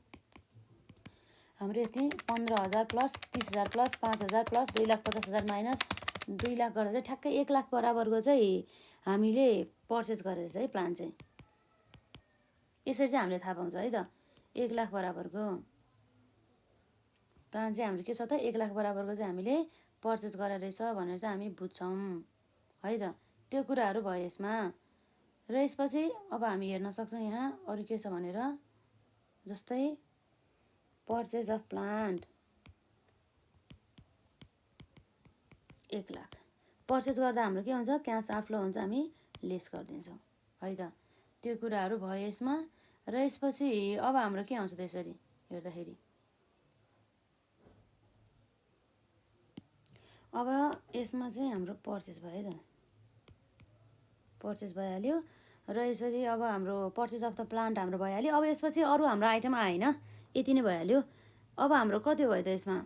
हाम्रो यति 15,000 plus 30,000 plus 5,000 plus 2,50,000 minus 2 lakh गर्दा चाहिँ ठ्याक्कै 1 लाख बराबरको चाहिँ हामीले पर्चेस गरेर चाहिँ प्लान चाहिँ यसरी चाहिँ हामीले थाहा पाउँछ है त 1 लाख बराबरको प्लान चाहिँ हाम्रो के छ त 1 लाख बराबरको चाहिँ हामीले पर्चेस गरेर रहेछ भनेर चाहिँ हामी बुझ्छौँ है त त्यो कुराहरू भयो यसमा र यसपछि अब हामी हेर्न सक्छौँ यहाँ अरू के छ भनेर जस्तै purchase of plant 1 lakh purchase गर्दा हाम्रो के हुन्छ क्यास आउटफ्लो हुन्छ हामी लेस गरिदिन्छौँ है त त्यो कुराहरू भयो यसमा र यसपछि अब हाम्रो के आउँछ त्यसरी हेर्दाखेरि अब यसमा चाहिँ हाम्रो पर्चेस भयो त पर्चेस भइहाल्यो र यसरी अब हाम्रो पर्चेस अफ द प्लान्ट हाम्रो भइहाल्यो अब यसपछि अरू हाम्रो आइटम आएन यति नै भइहाल्यो अब हाम्रो कति भयो त यसमा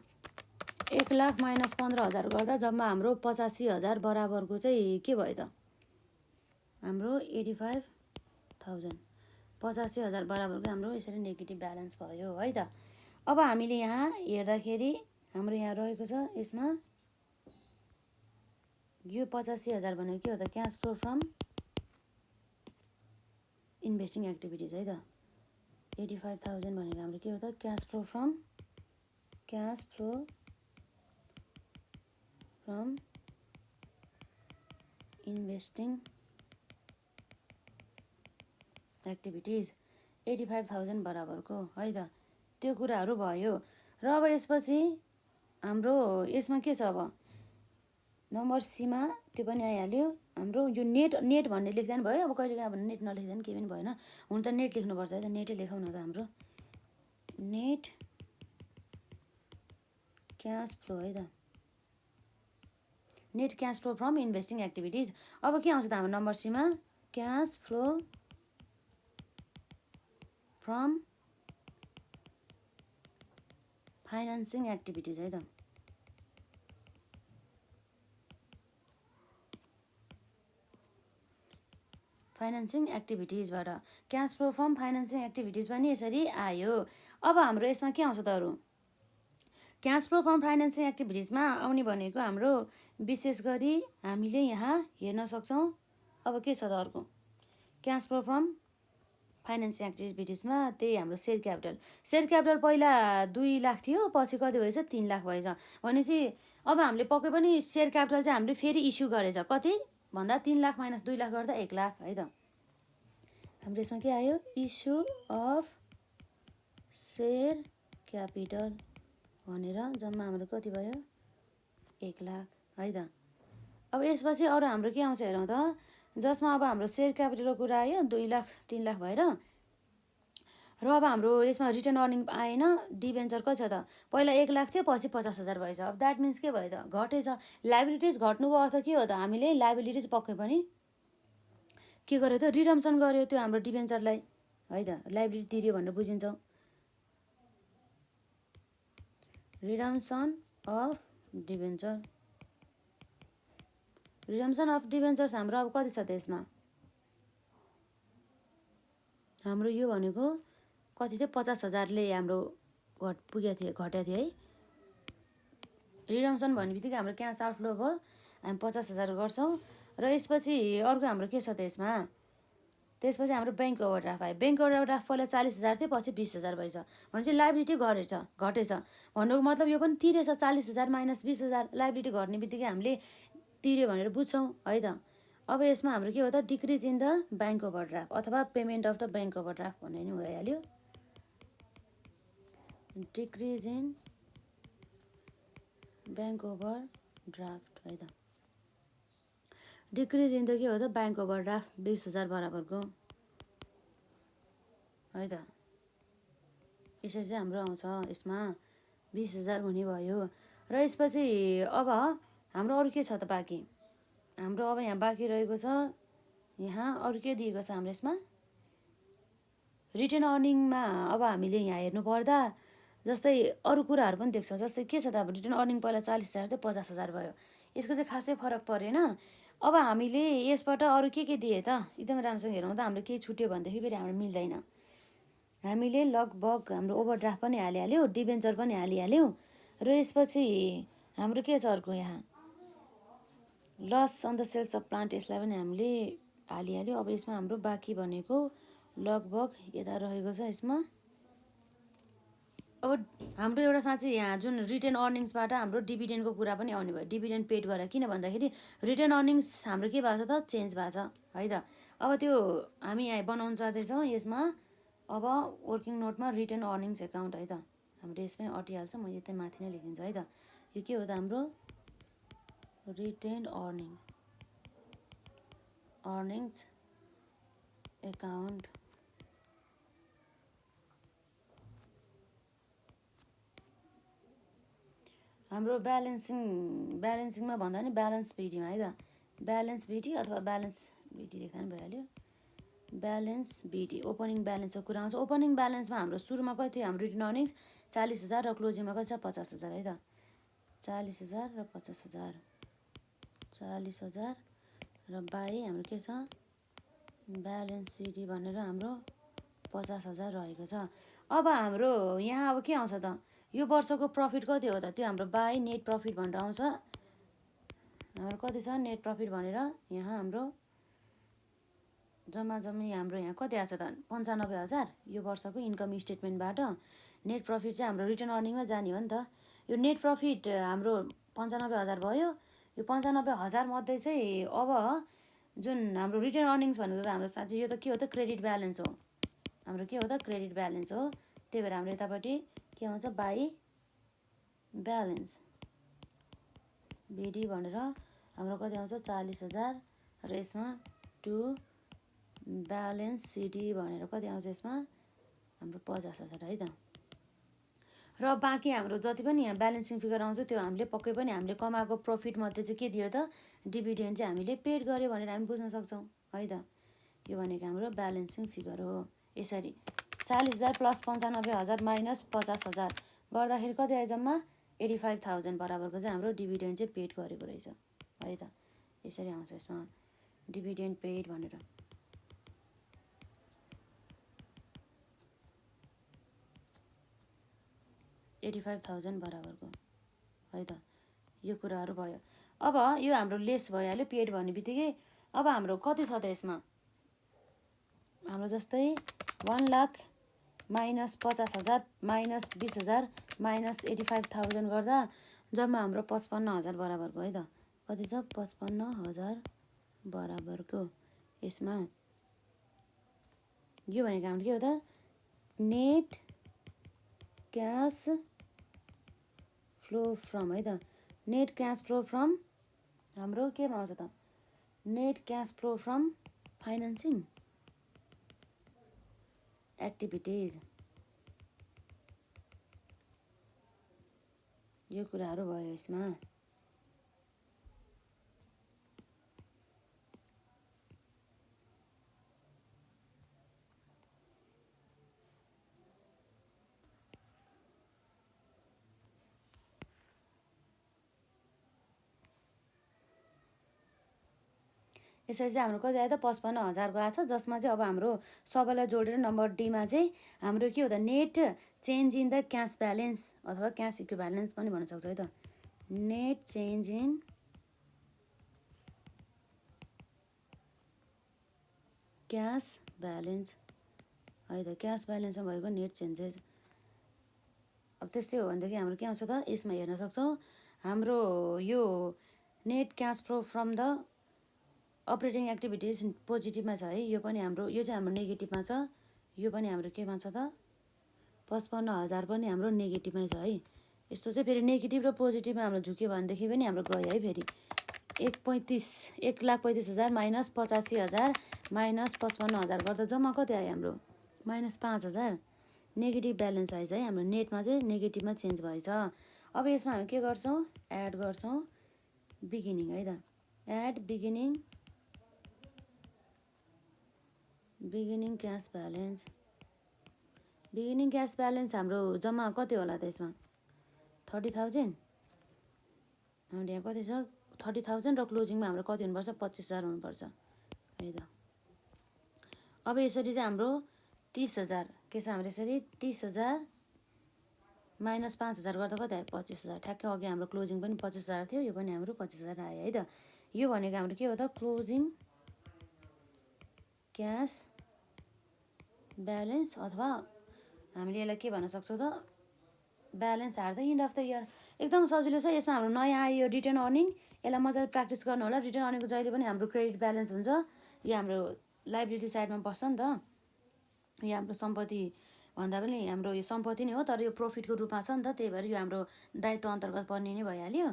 1 लाख माइनस 15,000 गर्दा जम्मा हाम्रो 85,000 बराबरको चाहिँ के भयो त हाम्रो 85,000 85,000 बराबरको हाम्रो यसरी नेगेटिभ ब्यालेन्स भयो है त अब हामीले यहाँ हेर्दाखेरि हाम्रो यहाँ रहेको छ यसमा यो 85,000 भनेको के हो त cash flow from investing activities है त 85,000 भनेको हाम्रो के हो त cash flow from investing activities 85,000 बराबरको है त त्यो कुराहरू भयो र अब यसपछि हाम्रो यसमा के छ अब नम्बर सीमा त्यो पनि आइहाल्यो हाम्रो यो नेट भन्ने लेख्दा पनि भयो अब कहिले अब नेट नलेख्दा पनि केही पनि भएन हुन त नेट लेख्नुपर्छ है त नेटै लेखौँ न त हाम्रो नेट क्यास फ्लो है त net cash flow from investing activities अब के आउँछ त हाम्रो नम्बर सीमा cash flow from financing activities है त फाइनेन्सिङ एक्टिभिटिजबाट cash flow from financing activities पनि यसरी आयो अब हाम्रो यसमा के आउँछ त अरू क्यास फ्लो फ्रम फाइनेन्सिङ एक्टिभिटिजमा आउने भनेको हाम्रो विशेष गरी हामीले यहाँ हेर्न सक्छौँ अब के छ त अर्को क्यास फ्लो फ्रम फाइनेन्सिङ एक्टिभिटिजमा त्यही हाम्रो सेयर क्यापिटल पहिला 2 लाख थियो पछि कति भएछ 3 लाख भएछ भनेपछि अब हामीले पक्कै पनि सेयर क्यापिटल चाहिँ हामीले फेरि इस्यु गरेछ कति भन्दा 3 लाख माइनस 2 लाख गर्दा 1 लाख है त हाम्रो यसमा के आयो इस्यु अफ सेयर क्यापिटल भनेर जम्मा हाम्रो कति भयो 1 लाख है त अब यसपछि अरू हाम्रो के आउँछ हेरौँ त जसमा अब हाम्रो सेयर क्यापिटलको कुरा आयो 2 लाख 3 लाख भएर र अब हाम्रो यसमा रिटर्न अर्निङ आएन डिभेन्चर कति छ त पहिला 1 लाख थियो पछि 50,000 भएछ अब द्याट मिन्स के भयो त घटेछ लाइबिलिटिज घट्नुको अर्थ के हो त हामीले लाइबिलिटिज पक्कै पनि के गर्यो त रिडम्सन गर्यो त्यो हाम्रो डिभेन्चरलाई है त लाइबिलिटी तिर्यो भनेर बुझिन्छौँ रिडम्सन अफ डिभेन्चर्स हाम्रो अब कति छ त यसमा हाम्रो यो भनेको कति थियो 50,000ले हाम्रो घटेको थियो है। रिडम्सन भन्ने बित्तिकै हाम्रो क्यास आउटफ्लो भयो, हामी 50,000 गर्छौँ। र यसपछि अर्को हाम्रो के छ त यसमा, त्यसपछि हाम्रो ब्याङ्क ओभरड्राफ्ट आयो। ब्याङ्क ओभरड्राफ्ट पहिला 40,000 थियो, पछि 20,000 भएछ भनेपछि लाइबिलिटी घटेछ भन्नुको मतलब यो पनि तिरेछ। 40,000 माइनस 20,000 लाइबिलिटी घट्ने बित्तिकै हामीले तिर्यो भनेर बुझ्छौँ है त। अब यसमा हाम्रो के हो त, decrease in the bank overdraft अथवा payment of the bank overdraft भन्ने नि भइहाल्यो। डिक्रिज इन ब्याङ्क ओभरड्राफ्ट है त। डिक्रिज इन त के हो त, ब्याङ्क ओभरड्राफ्ट 20,000 बराबरको है त। यसरी चाहिँ हाम्रो आउँछ यसमा 20,000 हुने भयो। र यसपछि अब हाम्रो अरू के छ त बाँकी, हाम्रो अब यहाँ बाँकी रहेको छ, यहाँ अरू के दिएको छ हाम्रो यसमा रिटर्न अर्निङमा। अब हामीले यहाँ हेर्नु पर्दा जस्तै अरू कुराहरू पनि देख्छौँ। जस्तै के छ त, अब रिटर्न अर्निङ पहिला 40,000 थियो, 50,000 भयो। यसको चाहिँ खासै फरक परेन। अब हामीले यसबाट अरू के दिए त, एकदम राम्रोसँग हेरौँ त हाम्रो केही छुट्यो भनेदेखि फेरि हाम्रो मिल्दैन। हामीले लगभग हाम्रो ओभरड्राफ्ट पनि हालिहाल्यो, डिबेन्चर पनि हालिहाल्यौँ। र यसपछि हाम्रो के छ अर्को, यहाँ loss on the sales of plant, यसलाई पनि हामीले हालिहाल्यो। अब यसमा हाम्रो बाँकी भनेको लगभग यता रहेको छ यसमा। अब हाम्रो एउटा साँच्चै यहाँ जुन रिटेन अर्निङ्सबाट हाम्रो डिभिडेन्डको कुरा पनि आउने भयो। डिभिडेन्ड पेड गरेर, किन भन्दाखेरि रिटेन अर्निङ्स हाम्रो के भएको छ त, चेन्ज भएको छ है त। अब त्यो हामी यहाँ बनाउन चाहँदैछौँ यसमा। अब वर्किङ नोटमा रिटेन अर्निङ्स एकाउन्ट है त, हाम्रो यसमै अटिहाल्छ। म यतै माथि नै लेखिदिन्छु है त। यो के हो त हाम्रो रिटेन अर्निङ्स एकाउन्ट। हाम्रो ब्यालेन्सिङमा भन्दा पनि ब्यालेन्स बिटीमा है त। ब्यालेन्स बिटी अथवा ब्यालेन्स बिटी लेख्दा पनि भइहाल्यो। ब्यालेन्स बिटी ओपनिङ ब्यालेन्सको कुरा आउँछ। ओपनिङ ब्यालेन्समा हाम्रो सुरुमा कति थियो, हाम्रो रिटर्न अर्निङ्स 40,000 र क्लोजिङमा कति छ 50,000 है त। 40,000 र 50,000, 40,000 र बाई हाम्रो के छ ब्यालेन्स सिटी भनेर हाम्रो 50,000 रहेको छ। अब हाम्रो यहाँ अब के आउँछ त, यो वर्षको प्रफिट कति हो त, त्यो हाम्रो बाई नेट प्रफिट भनेर आउँछ। हाम्रो कति छ नेट प्रफिट भनेर, यहाँ हाम्रो जम्मा हाम्रो यहाँ कति आएको छ त 95,000 यो वर्षको इन्कम स्टेटमेन्टबाट। नेट प्रफिट चाहिँ हाम्रो रिटर्न अर्निङमा जाने हो नि त। यो नेट प्रफिट हाम्रो 95,000 भयो। यो 95,000 मध्ये चाहिँ अब जुन हाम्रो रिटर्न अर्निङ्स भनेको त हाम्रो साँच्चै यो त के हो त, क्रेडिट ब्यालेन्स हो। हाम्रो के हो त, क्रेडिट ब्यालेन्स हो। त्यही भएर हाम्रो यतापट्टि के आउँछ, बाई ब्यालेन्स बिडी भनेर हाम्रो कति आउँछ 40,000 र यसमा टु ब्यालेन्स सिटी भनेर कति आउँछ यसमा हाम्रो 50,000 है त। र बाँकी हाम्रो जति पनि यहाँ ब्यालेन्सिङ फिगर आउँछ त्यो हामीले पक्कै पनि हामीले कमाएको प्रफिट मध्ये चाहिँ के दियो त, डिभिडेन्ड चाहिँ हामीले पेड गर्यो भनेर हामी बुझ्न सक्छौँ है त। यो भनेको हाम्रो ब्यालेन्सिङ फिगर हो। यसरी 40,000 प्लस 95,000 माइनस 50,000 गर्दाखेरि कति आयो, जम्मा 85,000 बराबरको चाहिँ हाम्रो डिभिडेन्ड चाहिँ पेड गरेको रहेछ है त। यसरी आउँछ यसमा डिभिडेन्ड पेड भनेर। $85,000 बराबरको है त। यो कुराहरू भयो। अब यो हाम्रो लेस भइहाल्यो पेड भन्ने बित्तिकै। अब हाम्रो कति छ त यसमा, हाम्रो जस्तै 1 लाख माइनस 50,000 माइनस 20,000 माइनस 85,000 गर्दा जम्मा हाम्रो 55,000 बराबरको है त। कति छ 55,000 बराबरको। यसमा यो भनेको हाम्रो के हो त, नेट क्यास फ्लो फ्रम है त। नेट क्यास फ्लो फ्रम हाम्रो केमा आउँछ त, net cash flow from financing activities. यो कुराहरू भयो यसमा। यसरी चाहिँ हाम्रो कति आयो त 55,000 आएको छ, जसमा चाहिँ अब हाम्रो सबैलाई जोडेर नम्बर डीमा चाहिँ हाम्रो के हो त net change in the cash balance अथवा क्यास इक्विभ्यालेन्स पनि भन्न सक्छौँ है त। Net change in cash balance है त, क्यास ब्यालेन्समा भएको नेट चेन्जेस। अब त्यस्तै हो भनेदेखि हाम्रो के आउँछ त, यसमा हेर्न सक्छौँ हाम्रो यो net cash flow from the operating activities पोजिटिभमा छ है, यो पनि हाम्रो यो चाहिँ हाम्रो नेगेटिभमा छ, यो पनि हाम्रो केमा छ त 55,000 पनि हाम्रो नेगेटिभमै छ है। यस्तो चाहिँ फेरि नेगेटिभ र पोजिटिभमा हाम्रो झुक्यो भनेदेखि पनि हाम्रो गयो है। फेरि 1,35,000 माइनस 85,000 माइनस 55,000 गर्दा जम्मा कति आयो हाम्रो माइनस 5,000 नेगेटिभ ब्यालेन्स आएछ है। हाम्रो नेटमा चाहिँ नेगेटिभमा चेन्ज भएछ। अब यसमा हामी के गर्छौँ, एड गर्छौँ बिगिनिङ है त। Add beginning cash balance. Beginning cash balance हाम्रो जम्मा कति होला त यसमा 30,000। हाम्रो यहाँ कति छ 30,000 र क्लोजिङमा हाम्रो कति हुनुपर्छ 25,000 हुनुपर्छ है त। अब यसरी चाहिँ हाम्रो 30,000 के छ हाम्रो यसरी 30,000 माइनस 5,000 गर्दा कति आयो 25,000। ठ्याक्कै अघि हाम्रो क्लोजिङ पनि 25,000 थियो, यो पनि हाम्रो 25,000 आयो है त। यो भनेको हाम्रो के हो त क्लोजिङ क्यास ब्यालेन्स अथवा हामीले यसलाई के भन्न सक्छौँ त balance at the end of the year. एकदम सजिलो छ। यसमा हाम्रो नयाँ आयो यो रिटर्न अर्निङ, यसलाई मजाले प्र्याक्टिस गर्नु होला। रिटर्न अर्निङको जहिले पनि हाम्रो क्रेडिट ब्यालेन्स हुन्छ, यो हाम्रो लाइबिलिटी साइडमा बस्छ नि त। यो हाम्रो सम्पत्ति भन्दा पनि हाम्रो यो सम्पत्ति नै हो, तर यो प्रफिटको रूपमा छ नि त, त्यही भएर यो हाम्रो दायित्व अन्तर्गत पर्ने नै भइहाल्यो।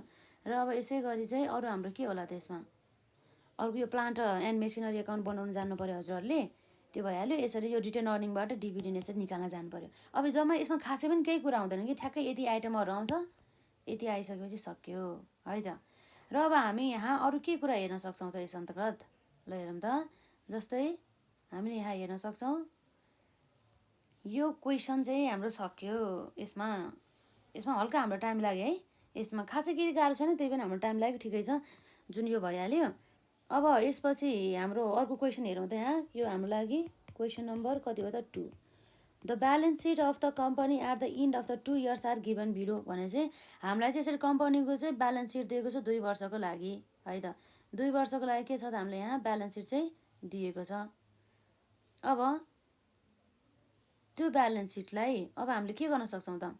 र अब यसै गरी चाहिँ अरू हाम्रो के होला त यसमा अर्को यो प्लान्ट एन्ड मेसिनरी एकाउन्ट बनाउनु जान्नु पऱ्यो हजुरहरूले, त्यो भइहाल्यो। यसरी यो रिटर्न अर्निङबाट डिभिडेन्ड यसरी निकाल्न जानु पऱ्यो। अब जम्मा यसमा खासै पनि केही कुरा हुँदैन कि, ठ्याक्कै यति आइटमहरू आउँछ, यति आइसकेपछि सक्यो है त। र अब हामी यहाँ अरू के कुरा हेर्न सक्छौँ त यस अन्तर्गत, ल हेरौँ त। जस्तै हामीले यहाँ हेर्न सक्छौँ यो क्वेसन चाहिँ हाम्रो सक्यो। यसमा हल्का हाम्रो टाइम लाग्यो है। यसमा खासै केही गाह्रो छैन, त्यही पनि हाम्रो टाइम लाग्यो, ठिकै छ, जुन यो भइहाल्यो। अब यसपछि हाम्रो अर्को क्वेसन हेरौँ त। यहाँ यो हाम्रो लागि क्वेसन नम्बर कति हो त 2। The balance sheet of the company at the end of the 2 years are given below भने चाहिँ हामीलाई चाहिँ यसरी कम्पनीको चाहिँ ब्यालेन्स सिट दिएको छ 2 वर्षको लागि है त। 2 वर्षको लागि के छ त हामीले यहाँ ब्यालेन्स सिट चाहिँ दिएको छ। अब त्यो ब्यालेन्स सिटलाई अब हामीले के गर्न सक्छौँ त,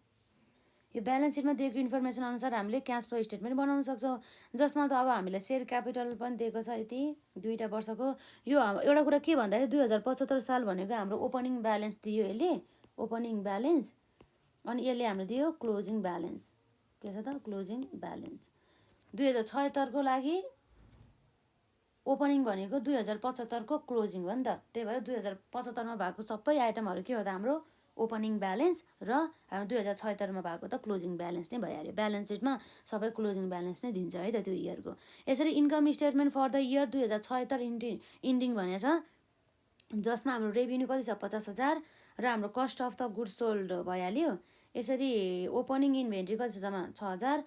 यो ब्यालेन्स सिटमा दिएको इन्फर्मेसन अनुसार हामीले क्यास फ्लो स्टेटमेन्ट बनाउन सक्छौँ, जसमा त अब हामीलाई सेयर क्यापिटल पनि दिएको छ यति 2 वर्षको। यो एउटा कुरा के भन्दाखेरि 2075 साल भनेको हाम्रो ओपनिङ ब्यालेन्स दियो यसले, ओपनिङ ब्यालेन्स। अनि यसले हाम्रो दियो क्लोजिङ ब्यालेन्स। के छ त क्लोजिङ ब्यालेन्स। 2076 को लागि ओपनिङ भनेको 2075 को क्लोजिङ हो नि त, त्यही भएर 2075 मा भएको सबै आइटमहरू के हो त हाम्रो ओपनिङ ब्यालेन्स, र हाम्रो 2076 मा भएको त क्लोजिङ ब्यालेन्स नै भइहाल्यो। ब्यालेन्स सिटमा सबै क्लोजिङ ब्यालेन्स नै दिन्छ है त त्यो इयरको। यसरी income statement for the year 2076 ending भनेछ, जसमा हाम्रो रेभिन्यू कति छ 50,000 र हाम्रो cost of the goods sold भइहाल्यो। यसरी ओपनिङ इन्भेन्ट्री कति छ जम्मा 6,000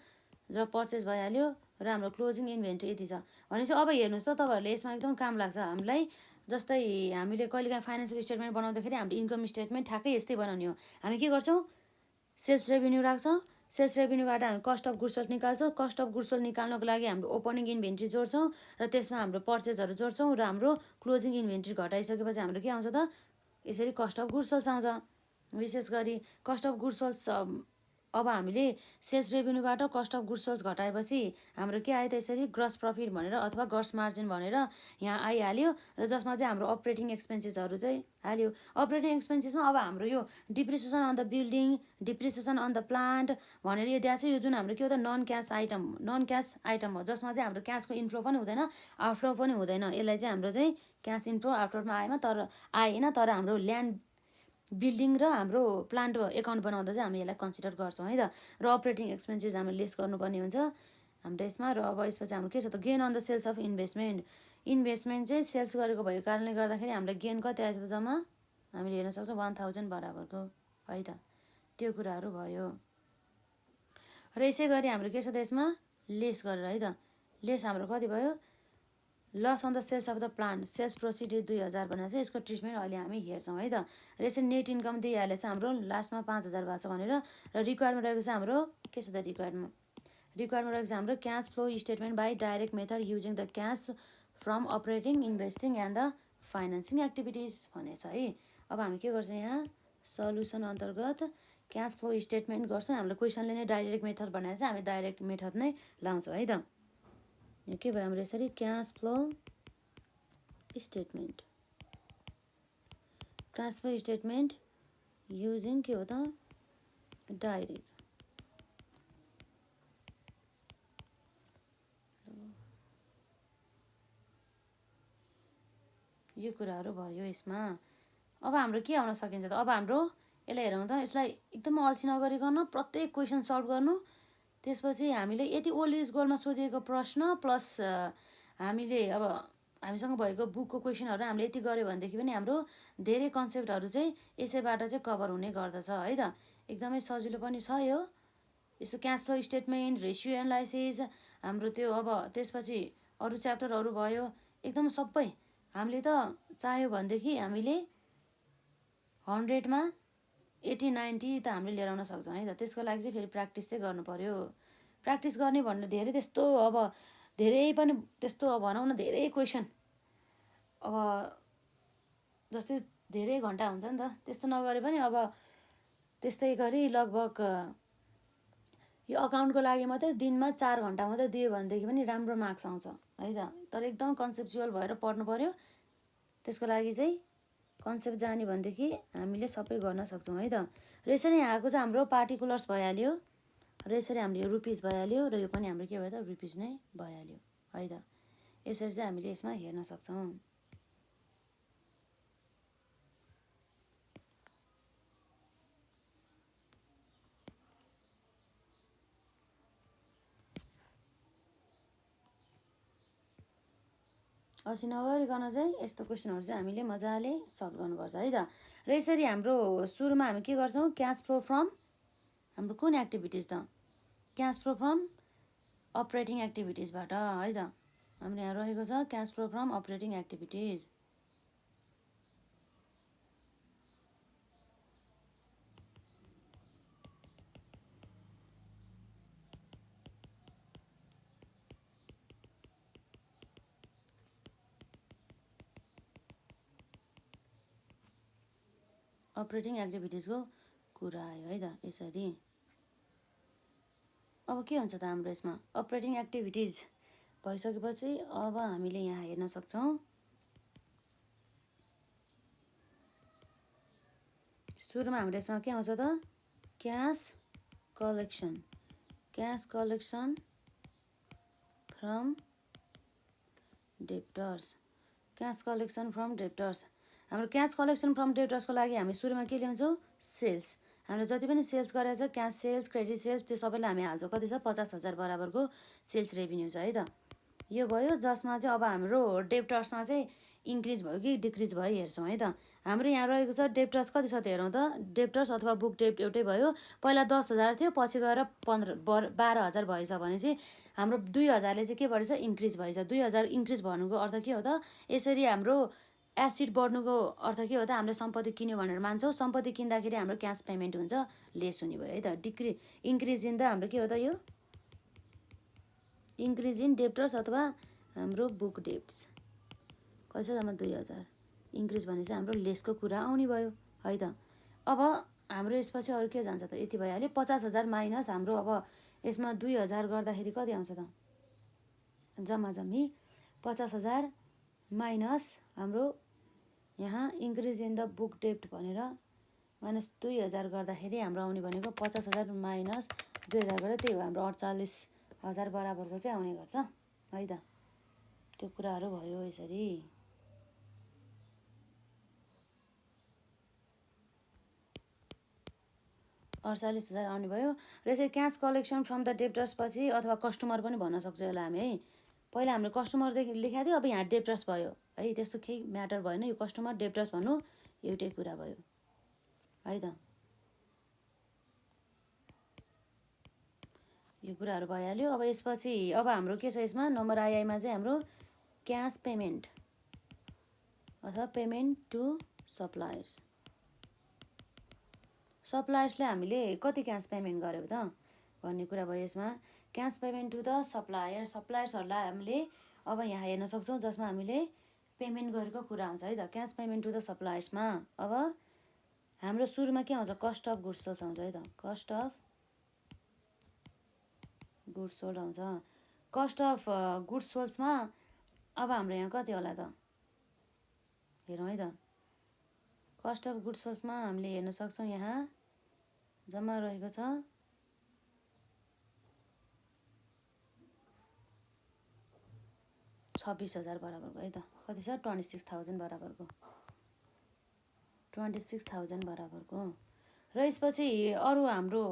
र पर्चेस भइहाल्यो, र हाम्रो क्लोजिङ इन्भेन्ट्री यति छ भनेपछि अब हेर्नुहोस् त तपाईँहरूले यसमा एकदम काम लाग्छ हामीलाई। जस्तै हामीले कहिलेकाहीँ फाइनेन्सियल स्टेटमेन्ट बनाउँदाखेरि हामीले इन्कम स्टेटमेन्ट ठ्याक्कै यस्तै बनाउने हो। हामी के गर्छौँ सेल्स रेभिन्यू राख्छौँ, सेल्स रेभिन्यूबाट हामी कस्ट अफ गुड्स सोल्ड निकाल्छौँ, कस्ट अफ गुड्स सोल्ड निकाल्नको लागि हाम्रो ओपनिङ इन्भेन्ट्री जोड्छौँ, र त्यसमा हाम्रो पर्चेजहरू जोड्छौँ, र हाम्रो क्लोजिङ इन्भेन्ट्री घटाइसकेपछि हाम्रो के आउँछ त यसरी कस्ट अफ गुड्स सोल्ड आउँछ। विशेष गरी कस्ट अफ गुड्स सोल्ड अब हामीले सेल्स रेभिन्यूबाट कस्ट अफ गुड्स सोल्ड घटाएपछि हाम्रो के आयो त यसरी ग्रस प्रफिट भनेर अथवा ग्रस मार्जिन भनेर यहाँ आइहाल्यो, र जसमा चाहिँ हाम्रो अपरेटिङ एक्सपेन्सेसहरू चाहिँ हाल्यो। अपरेटिङ एक्सपेन्सेसमा अब हाम्रो यो depreciation on the building, depreciation on the plant भनेर यो दिएको छ, यो जुन हाम्रो के हो त नन क्यास आइटम हो, जसमा चाहिँ हाम्रो क्यासको इन्फ्लो पनि हुँदैन आउटफ्लो पनि हुँदैन। यसलाई चाहिँ हाम्रो चाहिँ क्यास इन्फ्लो आउटफ्लोमा आएन, तर हाम्रो ल्यान्ड बिल्डिङ र हाम्रो प्लान्ट एकाउन्ट बनाउँदा चाहिँ हामी यसलाई कन्सिडर गर्छौँ है त। र अपरेटिङ एक्सपेन्सेस हामीले लेस गर्नुपर्ने हुन्छ हाम्रो यसमा। र अब यसपछि हाम्रो के छ त gain on the sales of investment चाहिँ सेल्स गरेको भएको कारणले गर्दाखेरि हामीलाई गेन कति आएछ त जम्मा हामीले हेर्न सक्छौँ 1,000 बराबरको है त। त्यो कुराहरू भयो। र यसै गरी हाम्रो के छ त यसमा लेस गरेर है त, लेस हाम्रो कति भयो loss on the sales of the plant, sales proceed 2000 भनेर चाहिँ यसको ट्रिटमेन्ट अहिले हामी हेर्छौँ है त। र यसरी नेट इन्कम दिइहालेछ हाम्रो लास्टमा 5000 भएको छ भनेर। र रिक्वायरमा रहेको छ हाम्रो के छ त रिक्वायरमा रहेको छ हाम्रो cash flow statement by direct method using the cash from operating investing and the financing activities भनेको छ है। अब हामी के गर्छौँ यहाँ सल्युसन अन्तर्गत क्यास फ्लो स्टेटमेन्ट गर्छौँ। हाम्रो क्वेसनले नै डाइरेक्ट मेथड भनेर चाहिँ हामी डाइरेक्ट मेथड नै लाउँछौँ है त। यो के भयो हाम्रो यसरी क्यास फ्लो स्टेटमेन्ट युजिङ के हो त डाइरेक्ट। यो कुराहरू भयो यसमा। अब हाम्रो के आउन सकिन्छ त, अब हाम्रो यसलाई हेरौँ त, यसलाई एकदम अल्छी नगरिकन प्रत्येक क्वेसन सल्भ गर्नु। त्यसपछि हामीले यति ओल्ड इज गोल्डमा सोधिएको प्रश्न प्लस हामीले अब हामीसँग भएको बुकको क्वेसनहरू हामीले यति गऱ्यो भनेदेखि पनि हाम्रो धेरै कन्सेप्टहरू चाहिँ यसैबाट चाहिँ कभर हुने गर्दछ है त। एकदमै सजिलो पनि छ यो। यस्तो cash flow statement, ratio analysis, हाम्रो त्यो अब त्यसपछि अरू च्याप्टरहरू भयो, एकदम सबै हामीले त चाह्यो भनेदेखि हामीले 100मा 80-90 त हामीले लिएर आउन सक्छौँ है त। त्यसको लागि चाहिँ फेरि प्र्याक्टिस चाहिँ गर्नु पऱ्यो। प्र्याक्टिस गर्ने भन्नु धेरै त्यस्तो अब धेरै पनि त्यस्तो भनौँ न धेरै क्वेसन अब जस्तै धेरै घन्टा हुन्छ नि त, त्यस्तो नगरे पनि अब त्यस्तै गरी लगभग यो अकाउन्टको लागि मात्रै दिनमा 4 घन्टा मात्रै दियो भनेदेखि पनि राम्रो मार्क्स आउँछ है त। तर एकदम कन्सेप्चुअल भएर पढ्नु पऱ्यो। त्यसको लागि चाहिँ कन्सेप्ट जाने भनेदेखि हामीले सबै गर्न सक्छौँ है त। र यसरी यहाँको चाहिँ हाम्रो पार्टिकुलर्स भइहाल्यो, र यसरी हाम्रो यो रुपिस भइहाल्यो, र यो पनि हाम्रो के भयो त रुपिस नै भइहाल्यो है त। यसरी चाहिँ हामीले यसमा हेर्न सक्छौँ। अल्छी नगरिकन चाहिँ यस्तो क्वेसनहरू चाहिँ हामीले मजाले सल्भ गर्नुपर्छ है त। र यसरी हाम्रो सुरुमा हामी के गर्छौँ क्यास फ्लो फ्रम हाम्रो कुन एक्टिभिटिज त क्यास फ्लो फ्रम अपरेटिङ एक्टिभिटिजबाट है त। हाम्रो यहाँ रहेको छ cash flow from operating activities. Operating एक्टिभिटिजको कुरा आयो है त यसरी। अब के हुन्छ त हाम्रो यसमा अपरेटिङ एक्टिभिटिज भइसकेपछि अब हामीले यहाँ हेर्न सक्छौँ सुरुमा हाम्रो यसमा के आउँछ त cash collection from debtors. Cash collection from debtors हाम्रो क्यास कलेक्सन फ्रम डेप्टर्सको लागि हामी सुरुमा के ल्याउँछौँ सेल्स। हाम्रो जति पनि सेल्स गरेको छ क्यास सेल्स क्रेडिट सेल्स त्यो सबैलाई हामी हाल्छौँ। कति छ 50,000 बराबरको सेल्स रेभिन्यू छ है त। यो भयो जसमा चाहिँ अब हाम्रो डेप्टर्समा चाहिँ इन्क्रिज भयो कि डिक्रिज भयो हेर्छौँ है त। हाम्रो यहाँ रहेको छ डेप्टर्स कति छ त हेरौँ त। डेप्टर्स अथवा बुक डेप्ट एउटै भयो। पहिला 10,000 थियो, पछि गएर 12,000 भएछ भने चाहिँ हाम्रो 2,000ले चाहिँ के बढेछ इन्क्रिज भएछ। 2,000 इन्क्रिज भन्नुको अर्थ के हो त यसरी हाम्रो एसिड बढ्नुको अर्थ के हो त हामीले सम्पत्ति किन्यो भनेर मान्छौँ। सम्पत्ति किन्दाखेरि हाम्रो क्यास पेमेन्ट हुन्छ लेस हुने भयो है त। इन्क्रिज इन द हाम्रो के हो त यो इन्क्रिज इन डेप्टर्स अथवा हाम्रो बुक डेप्ट्स कति छ जम्मा 2,000 इन्क्रिज भने चाहिँ हाम्रो लेसको कुरा आउने भयो है त। अब हाम्रो यसपछि अरू के जान्छ त यति भइहाल्यो। 50,000 माइनस हाम्रो अब यसमा 2,000 गर्दाखेरि कति आउँछ त जम्मा जम्मी 50,000 माइनस हाम्रो यहाँ इन्क्रिज इन द बुक डेप्ट भनेर माइनस 2,000 गर्दाखेरि हाम्रो आउने भनेको 50,000 माइनस 2,000 गरेर त्यही हो हाम्रो 48,000 बराबरको चाहिँ आउने गर्छ है त। त्यो कुराहरू भयो यसरी। 48,000 आउने भयो। र यसरी cash collection from the debtors पछि अथवा कस्टमर पनि भन्न सक्छौँ यसलाई हामी है। पहिला हामीले कस्टमरदेखि लेखाएको थियो, अब यहाँ डेप्टर्स भयो है। त्यस्तो केही म्याटर भएन, यो कस्टमर डेप्टर्स भन्नु एउटै कुरा भयो है त। यो कुराहरू भइहाल्यो। अब यसपछि अब हाम्रो के छ यसमा नम्बर आइआईमा चाहिँ हाम्रो क्यास पेमेन्ट अथवा पेमेन्ट टु सप्लायर्स। सप्लायर्सलाई हामीले कति क्यास पेमेन्ट गर्यो त भन्ने कुरा भयो। यसमा cash payment to the supplier, सप्लायर्सहरूलाई हामीले अब यहाँ हेर्न सक्छौँ जसमा हामीले पेमेन्ट गरेको कुरा आउँछ है त। क्यास पेमेन्ट टु द सप्लायर्समा अब हाम्रो सुरुमा के आउँछ, कस्ट अफ गुड्स सोल्ड आउँछ है त। कस्ट अफ गुड्स सोल्ड आउँछ। कस्ट अफ गुड्स सोल्ड्समा अब हाम्रो यहाँ कति होला त हेरौँ है त। कस्ट अफ गुड्स सोल्ड्समा हामीले हेर्न सक्छौँ यहाँ जम्मा रहेको छ 26,000 बराबरको है त। कति छ 26,000 बराबरको, 26,000 बराबरको। र यसपछि अरू हाम्रो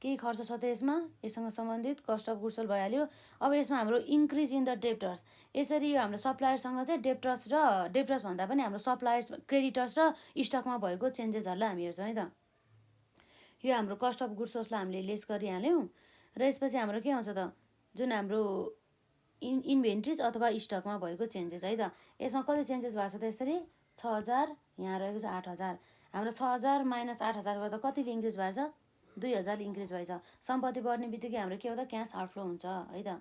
केही खर्च छ त यसमा, यससँग सम्बन्धित कस्ट अफ गुड्स सोल्ड भइहाल्यो। अब यसमा हाम्रो इन्क्रिज इन द डेप्टर्स, यसरी यो हाम्रो सप्लायरसँग चाहिँ डेप्टर्स भन्दा पनि हाम्रो सप्लायर्स, क्रेडिटर्स र स्टकमा भएको चेन्जेसहरूलाई हामी हेर्छौँ है त। यो हाम्रो कस्ट अफ गुड्स सोल्ड्सलाई हामीले लेस गरिहाल्यौँ। र यसपछि हाम्रो के आउँछ त, जुन हाम्रो इन्भेन्ट्रिज अथवा स्टकमा भएको चेन्जेस है त। यसमा कति चेन्जेस भएको छ त, यसरी 6,000, यहाँ रहेको छ 8,000। हाम्रो 6,000 माइनस 8,000 गर्दा कतिले इन्क्रिज भएको छ, 2,000 इन्क्रिज भएछ। सम्पत्ति बढ्ने बित्तिकै हाम्रो के हो त, क्यास आउटफ्लो हुन्छ है त।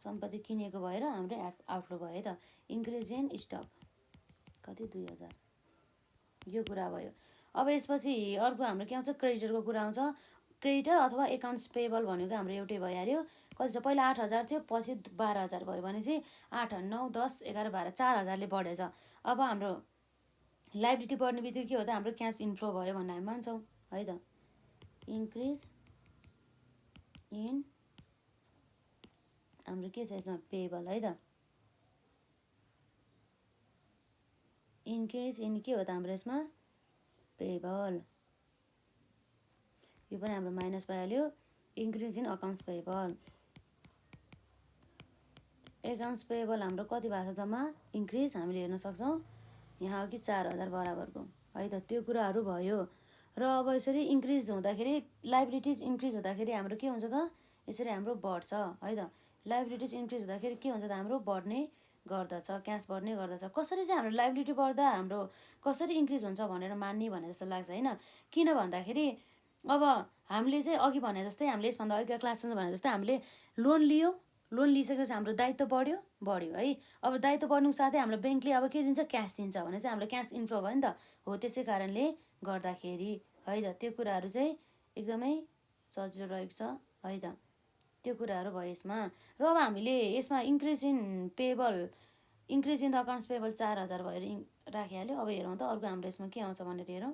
सम्पत्ति किनेको भएर हाम्रो आउटफ्लो भयो है त। इन्क्रिज इन स्टक कति 2,000, यो कुरा भयो। अब यसपछि अर्को हाम्रो के आउँछ, क्रेडिटरको कुरा आउँछ। क्रेडिटर अथवा एकाउन्ट्स पेएबल भनेको हाम्रो एउटै भइहाल्यो। कति छ, पहिला 8,000 थियो, पछि 12,000 भयो भनेपछि 8, 9, 10, 11, 12, 4,000ले बढेछ। अब हाम्रो लाइबिलिटी बढ्ने बित्तिकै के हो त, हाम्रो क्यास इन्फ्लो भयो भन्ने हामी मान्छौँ है त। इन्क्रिज इन हाम्रो के छ यसमा पेएबल है त। इन्क्रिज इन के हो त हाम्रो यसमा पेएबल, यो पनि हाम्रो माइनस भइहाल्यो। Increase in accounts payable, accounts payable हाम्रो कति भएको छ जम्मा इन्क्रिज हामीले हेर्न सक्छौँ यहाँ अघि 4,000 बराबरको है त। त्यो कुराहरू भयो। र अब यसरी इन्क्रिज हुँदाखेरि लाइबिलिटिज इन्क्रिज हुँदाखेरि हाम्रो के हुन्छ त, यसरी हाम्रो बढ्छ है त। लाइबिलिटिज इन्क्रिज हुँदाखेरि के हुन्छ त, हाम्रो बढ्ने गर्दछ, क्यास बढ्ने गर्दछ। कसरी चाहिँ हाम्रो लाइबिलिटी बढ्दा हाम्रो कसरी इन्क्रिज हुन्छ भनेर मान्ने भने जस्तो लाग्छ होइन। किन भन्दाखेरि अब हामीले चाहिँ अघि भने जस्तै, हामीले यसभन्दा अघिका क्लासमा भने जस्तै हामीले लोन लियो, लोन लिइसकेपछि हाम्रो दायित्व बढ्यो है। अब दायित्व बढ्नुको साथै हाम्रो ब्याङ्कले अब के दिन्छ, क्यास दिन्छ भने चाहिँ हाम्रो क्यास इन्फ्लो भयो नि त। हो त्यसै कारणले गर्दाखेरि है त। त्यो कुराहरू चाहिँ एकदमै सजिलो रहेको छ है त। त्यो कुराहरू भयो यसमा। र अब हामीले यसमा increase in payable, increase in the accounts payable 4,000 भएर राखिहाल्यो। अब हेरौँ त अर्को हाम्रो यसमा के आउँछ भनेर हेरौँ।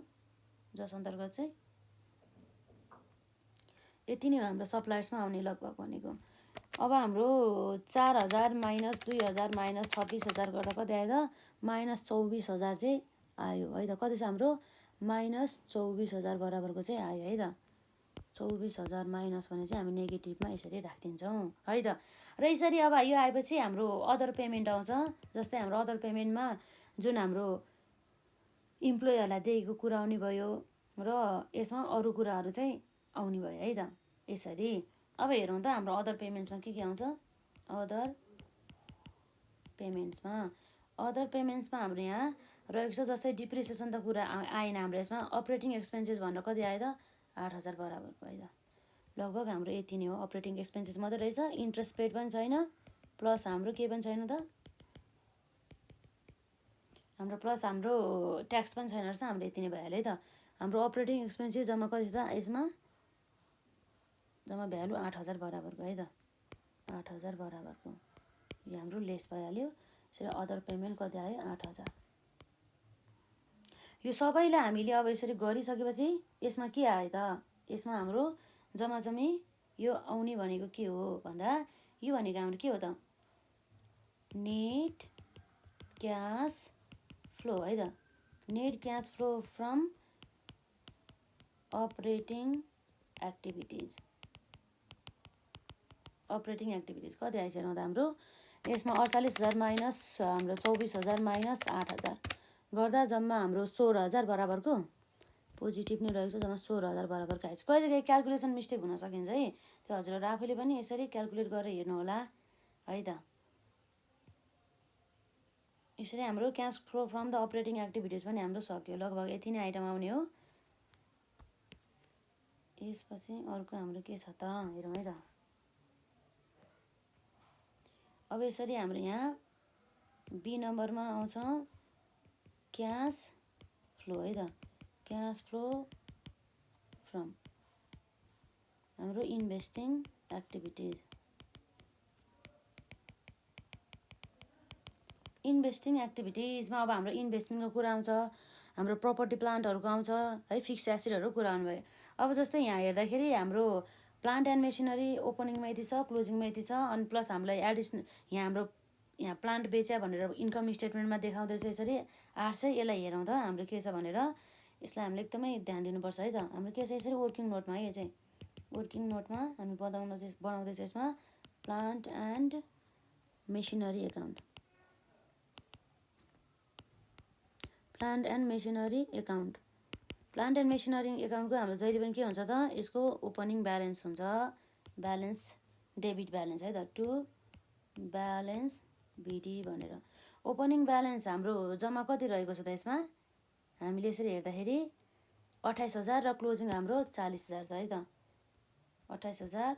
जस अन्तर्गत चाहिँ यति नै हो हाम्रो सप्लायर्समा आउने लगभग भनेको। अब हाम्रो 4,000 माइनस 2,000 माइनस 26,000 गर्दा कति आयो त, माइनस 24,000 चाहिँ आयो है त। कति छ हाम्रो माइनस 24,000 बराबरको चाहिँ आयो है त। 24,000 माइनस भने चाहिँ हामी नेगेटिभमा यसरी राखिदिन्छौँ है त। र यसरी अब यो आएपछि हाम्रो अदर पेमेन्ट आउँछ। जस्तै हाम्रो अदर पेमेन्टमा जुन हाम्रो इम्प्लोइहरूलाई दिएको कुरा आउने भयो र यसमा अरू कुराहरू चाहिँ आउने भयो है त यसरी। अब हेरौँ त हाम्रो अदर पेमेन्ट्समा के आउँछ। अदर पेमेन्ट्समा हाम्रो यहाँ रहेको छ जस्तै डिप्रिसिएसन त कुरा आएन हाम्रो यसमा। अपरेटिङ एक्सपेन्सेस भनेर कति आयो त, 8,000 बराबरको है त। लगभग हाम्रो यति नै हो, अपरेटिङ एक्सपेन्सेस मात्रै रहेछ। इन्ट्रेस्ट पेड पनि छैन, प्लस हाम्रो के पनि छैन त, हाम्रो प्लस हाम्रो ट्याक्स पनि छैन रहेछ। हाम्रो यति नै भइहाल्यो है त। हाम्रो अपरेटिङ एक्सपेन्सेस जम्मा कति छ यसमा, जम्मा भ्यालु 8,000 बराबरको है त। 8,000 बराबरको यो हाम्रो लेस भइहाल्यो। यसरी अदर पेमेन्ट कति आयो, 8,000। यो सबैलाई हामीले अब यसरी गरिसकेपछि यसमा के आयो त, यसमा हाम्रो जम्मी यो आउने भनेको के हो भन्दा, यो भनेको हाम्रो के हो त, नेट क्यास फ्लो है त। Net cash flow from operating activities कति आइसक्यो त हाम्रो यसमा 48,000 माइनस हाम्रो 24,000 माइनस 8,000 गर्दा जम्मा हाम्रो 16,000 बराबरको पोजिटिभ नै रहेको छ। जम्मा 16,000 बराबरको आइन्छ। कहिलेकाहीँ क्यालकुलेसन मिस्टेक हुन सकिन्छ है, त्यो हजुरहरू आफैले पनि यसरी क्यालकुलेट गरेर हेर्नु होला है त। यसरी हाम्रो cash flow from the operating activities पनि हाम्रो सक्यो। लगभग यति नै आइटम आउने हो। यसपछि अर्को हाम्रो के छ त हेरौँ है त। अब यसरी हाम्रो यहाँ बी नम्बरमा आउँछ क्यास फ्लो है त। क्यास फ्लो फ्रम हाम्रो इन्भेस्टिङ एक्टिभिटिज। इन्भेस्टिङ एक्टिभिटिजमा अब हाम्रो इन्भेस्टमेन्टको कुरा आउँछ, हाम्रो प्रपर्टी प्लान्टहरूको आउँछ है, फिक्स एसेटहरू कुरा आउनुभयो। अब जस्तै यहाँ हेर्दाखेरि हाम्रो प्लान्ट एन्ड मेसिनरी ओपनिङमा यति छ, क्लोजिङमा यति छ, अनि प्लस हामीलाई एडिसनल यहाँ हाम्रो यहाँ प्लान्ट बेच्या भनेर इन्कम स्टेटमेन्टमा देखाउँदैछ यसरी 800। यसलाई हेरौँ त हाम्रो के छ भनेर। यसलाई हामीले एकदमै ध्यान दिनुपर्छ है त। हाम्रो के छ यसरी वर्किङ नोटमा है, यो चाहिँ वर्किङ नोटमा हामी बनाउँदैछ यसमा plant and machinery account. Plant and machinery account. Plant and machinery एकाउन्टको हाम्रो जहिले पनि के हुन्छ त, यसको ओपनिङ ब्यालेन्स हुन्छ, ब्यालेन्स डेबिट ब्यालेन्स है त, टु ब्यालेन्स बिडी भनेर। ओपनिङ ब्यालेन्स हाम्रो जम्मा कति रहेको छ त यसमा, हामीले यसरी हेर्दाखेरि 28,000 र क्लोजिङ हाम्रो 40,000 छ है त। 28,000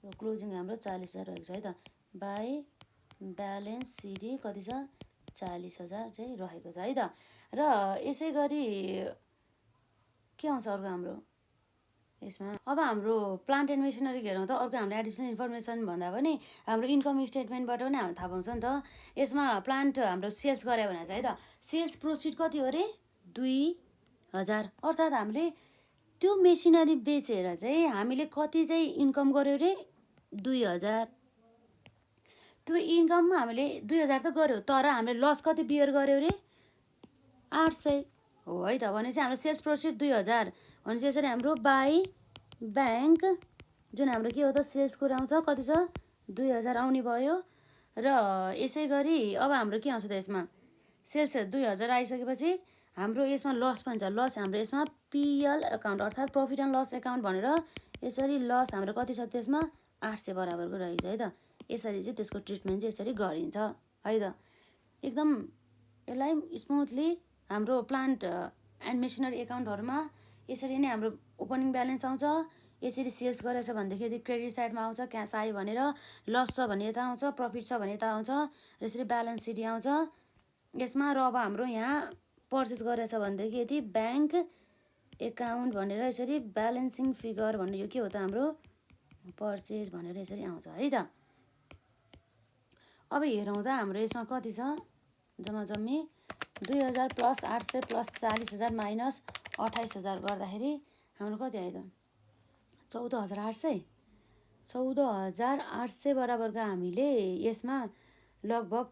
र क्लोजिङ हाम्रो 40,000 रहेको छ है त। बाई ब्यालेन्स सिडी कति छ, 40,000 चाहिँ रहेको छ है त। र यसै गरी के आउँछ अर्को हाम्रो यसमा। अब हाम्रो प्लान्ट एन्ड मेसिनरी हेरौँ त। अर्को हामीले एडिसनल इन्फर्मेसन भन्दा पनि हाम्रो इन्कम स्टेटमेन्टबाट पनि हामीले थाहा पाउँछ नि त। यसमा प्लान्ट हाम्रो सेल्स गऱ्यो भने चाहिँ है त, सेल्स प्रोसिड कति हो अरे 2,000। अर्थात् हामीले त्यो मेसिनरी बेचेर चाहिँ हामीले कति चाहिँ इन्कम गऱ्यो अरे 2,000। त्यो इन्कम हामीले 2,000 त गऱ्यो, तर हामीले लस कति बियर गऱ्यो अरे 800 हो है त। भनेपछि हाम्रो सेल्स प्रोसिड 2,000 भनेपछि यसरी हाम्रो बाई ब्याङ्क जुन हाम्रो के हो त सेल्स कुरा आउँछ कति छ 2,000 आउने भयो। र यसै गरी अब हाम्रो के आउँछ त यसमा सेल्स 2,000 आइसकेपछि हाम्रो यसमा लस पनि छ। लस हाम्रो यसमा पिएल एकाउन्ट अर्थात् प्रफिट एन्ड लस एकाउन्ट भनेर यसरी लस हाम्रो कति छ त्यसमा 800 बराबरको रहेको छ है त। यसरी चाहिँ त्यसको ट्रिटमेन्ट चाहिँ यसरी गरिन्छ है त। एकदम यसलाई स्मुथली हाम्रो प्लान्ट एन्ड मेसिनरी एकाउन्टहरूमा यसरी नै हाम्रो ओपनिङ ब्यालेन्स आउँछ। यसरी सेल्स गरेछ भनेदेखि यदि क्रेडिट साइडमा आउँछ क्यास आयो भनेर, लस छ भने यता आउँछ, प्रफिट छ भने यता आउँछ, र यसरी ब्यालेन्स सिडी आउँछ यसमा। र अब हाम्रो यहाँ पर्चेस गरेछ भनेदेखि यदि ब्याङ्क एकाउन्ट भनेर यसरी ब्यालेन्सिङ फिगर भनेर यो के हो त हाम्रो पर्चेस भनेर यसरी आउँछ है त। अब हेरौँ त हाम्रो यसमा कति छ जम्मा जम्मी 2,000 प्लस 800 प्लस 40,000 माइनस 28,000 गर्दाखेरि हाम्रो कति आयो त 14,800। 14,800 बराबरको हामीले यसमा लगभग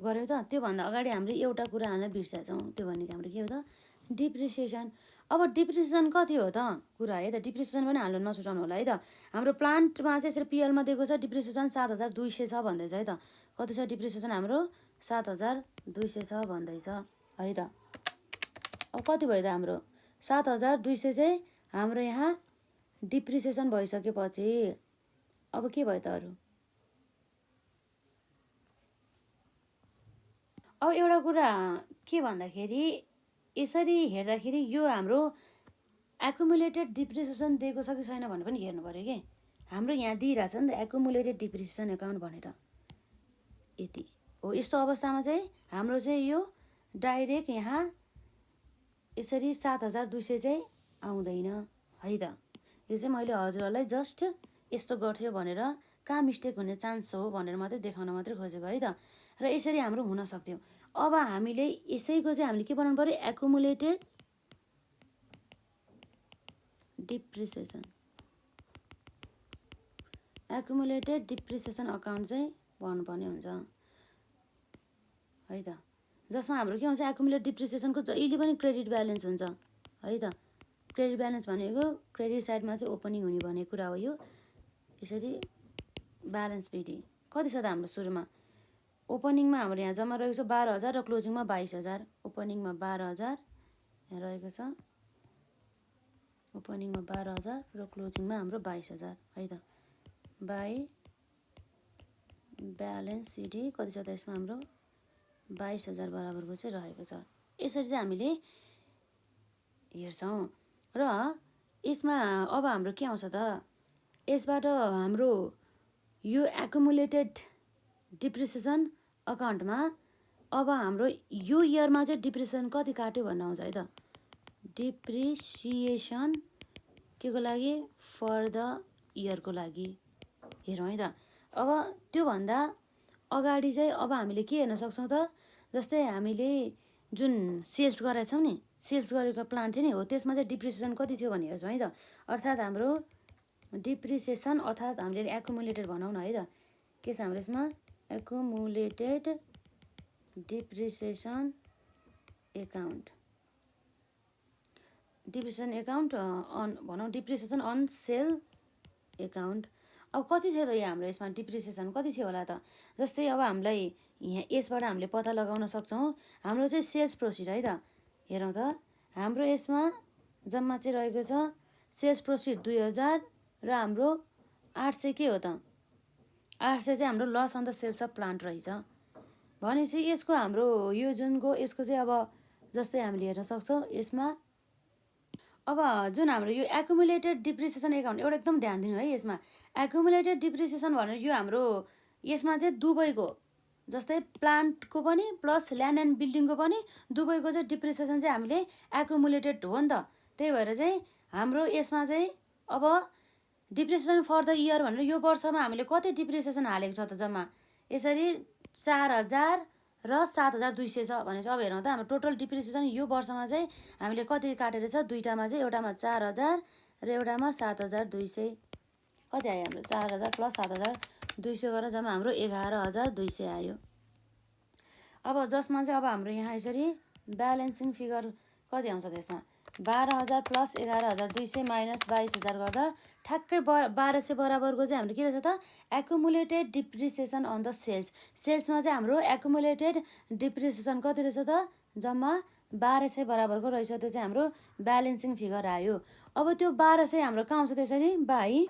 गऱ्यौँ त। त्योभन्दा अगाडि हामीले एउटा कुरा हाल्न बिर्सेछौँ, त्यो भनेको हाम्रो के हो त डिप्रिसिएसन। अब डिप्रिसिएसन कति हो त कुरा है त। डिप्रिसिएसन पनि हाल्न नछुटाउनु होला है त। हाम्रो प्लान्टमा चाहिँ यसरी पिएलमा दिएको छ डिप्रिसिएसन 7,200 छ भन्दैछ है त। कति छ डिप्रिसिएसन हाम्रो 7,200 छ भन्दैछ है त। अब कति भयो त हाम्रो 7,200 चाहिँ हाम्रो यहाँ डिप्रिसिएसन भइसकेपछि अब के भयो त अरू। अब एउटा कुरा के भन्दाखेरि यसरी हेर्दाखेरि यो हाम्रो एकुमुलेटेड डिप्रिसिएसन दिएको छ कि छैन भनेर पनि हेर्नु पऱ्यो कि। हाम्रो यहाँ दिइरहेछ नि त एकुमुलेटेड डिप्रिसिएसन एकाउन्ट भनेर यति हो। यस्तो अवस्थामा चाहिँ हाम्रो चाहिँ यो डाइरेक्ट यहाँ यसरी 7,200 चाहिँ आउँदैन है त। यो चाहिँ मैले हजुरहरूलाई जस्ट यस्तो गर्थ्यो भनेर कहाँ मिस्टेक हुने चान्स हो भनेर मात्रै देखाउन मात्रै खोजेको है त। र यसरी हाम्रो हुन सक्थ्यो। अब हामीले यसैको चाहिँ हामीले के बनाउनु पऱ्यो accumulated depreciation. Accumulated depreciation account चाहिँ बनाउनुपर्ने हुन्छ है त। जसमा हाम्रो के हुन्छ एकुमुलेटेड डिप्रिसिएसनको जहिले पनि क्रेडिट ब्यालेन्स हुन्छ है त। क्रेडिट ब्यालेन्स भनेको क्रेडिट साइडमा चाहिँ ओपनिङ हुने भन्ने कुरा हो यो। यसरी ब्यालेन्स बिडी कति छ त हाम्रो सुरुमा ओपनिङमा हाम्रो यहाँ जम्मा रहेको छ 12,000 र क्लोजिङमा 22,000। ओपनिङमा 12,000 यहाँ रहेको छ, ओपनिङमा 12,000 र क्लोजिङमा हाम्रो 22,000 है त। बाई ब्यालेन्स सिडी कति छ त यसमा हाम्रो 22,000 बराबरको चाहिँ रहेको छ। यसरी चाहिँ हामीले हेर्छौँ र यसमा अब हाम्रो के आउँछ त, यसबाट हाम्रो यो एकुमुलेटेड डिप्रिसिएसन अकाउन्टमा अब हाम्रो यो इयरमा चाहिँ डिप्रिसिएसन कति काट्यो भन्नु आउँछ है त। डिप्रिसिएसन के को लागि, फर द इयरको लागि हेरौँ है त। अब त्योभन्दा अगाडि चाहिँ अब हामीले के हेर्न सक्छौँ त, जस्तै हामीले जुन सेल्स गरेछौँ नि, सेल्स गरेको प्लान थियो नि, हो त्यसमा चाहिँ डिप्रिसिएसन कति थियो भने हेर्छौँ है त। अर्थात् हाम्रो डिप्रिसिएसन अर्थात् हामीले एकुमुलेटेड भनौँ न है त, के छ हाम्रो यसमा accumulated depreciation account, depreciation account on भनौँ, डिप्रिसिएसन अन सेल एकाउन्ट। अब कति थियो त यहाँ हाम्रो यसमा डिप्रिसिएसन कति थियो होला त। जस्तै अब हामीलाई यहाँ यसबाट हामीले पत्ता लगाउन सक्छौँ हाम्रो चाहिँ सेल्स प्रोसिड है त। हेरौँ त, हाम्रो यसमा जम्मा चाहिँ रहेको छ सेल्स प्रोसिड 2000 र हाम्रो 800 के हो त, 800 चाहिँ हाम्रो loss on the sales of plant रहेछ। भनेपछि यसको हाम्रो यो जुनको यसको चाहिँ अब जस्तै हामीले हेर्न सक्छौँ यसमा अब जुन हाम्रो यो एकुमुलेटेड डिप्रिसिएसन एकाउन्ट एउटा एकदम ध्यान दिनु है यसमा। एकुमुलेटेड डिप्रिसिएसन भनेर यो हाम्रो यसमा चाहिँ दुबईको जस्तै प्लान्टको पनि प्लस ल्यान्ड एन्ड बिल्डिङको पनि दुबईको चाहिँ डिप्रिसिएसन चाहिँ हामीले एकुमुलेटेड हो नि त। त्यही भएर चाहिँ हाम्रो यसमा चाहिँ अब डिप्रिसिएसन फर द इयर भनेर यो वर्षमा हामीले कति डिप्रिसिएसन हालेको छ त जम्मा, यसरी 4000 र 7200 छ भनेपछि अब हेरौँ त हाम्रो टोटल डिप्रिसिएसन यो वर्षमा चाहिँ हामीले कति काटेर छ, दुईटामा चाहिँ एउटामा 4000 र एउटामा 7200 कति आयो हाम्रो 4000 प्लस 7200 गरेर जम्मा हाम्रो 11200 आयो। अब जसमा चाहिँ अब हाम्रो यहाँ यसरी ब्यालेन्सिङ फिगर कति आउँछ त्यसमा 12000 प्लस 11200 माइनस 22000 गर्दा ठ्याक्कै 1200 बराबरको चाहिँ हाम्रो के रहेछ त, accumulated depreciation on the sales. सेल्समा चाहिँ हाम्रो एकुमुलेटेड डिप्रिसिएसन कति रहेछ त, जम्मा 1200 बराबरको रहेछ। त्यो चाहिँ हाम्रो ब्यालेन्सिङ फिगर आयो। अब त्यो 1200 हाम्रो कहाँ आउँछ त्यसरी, बाई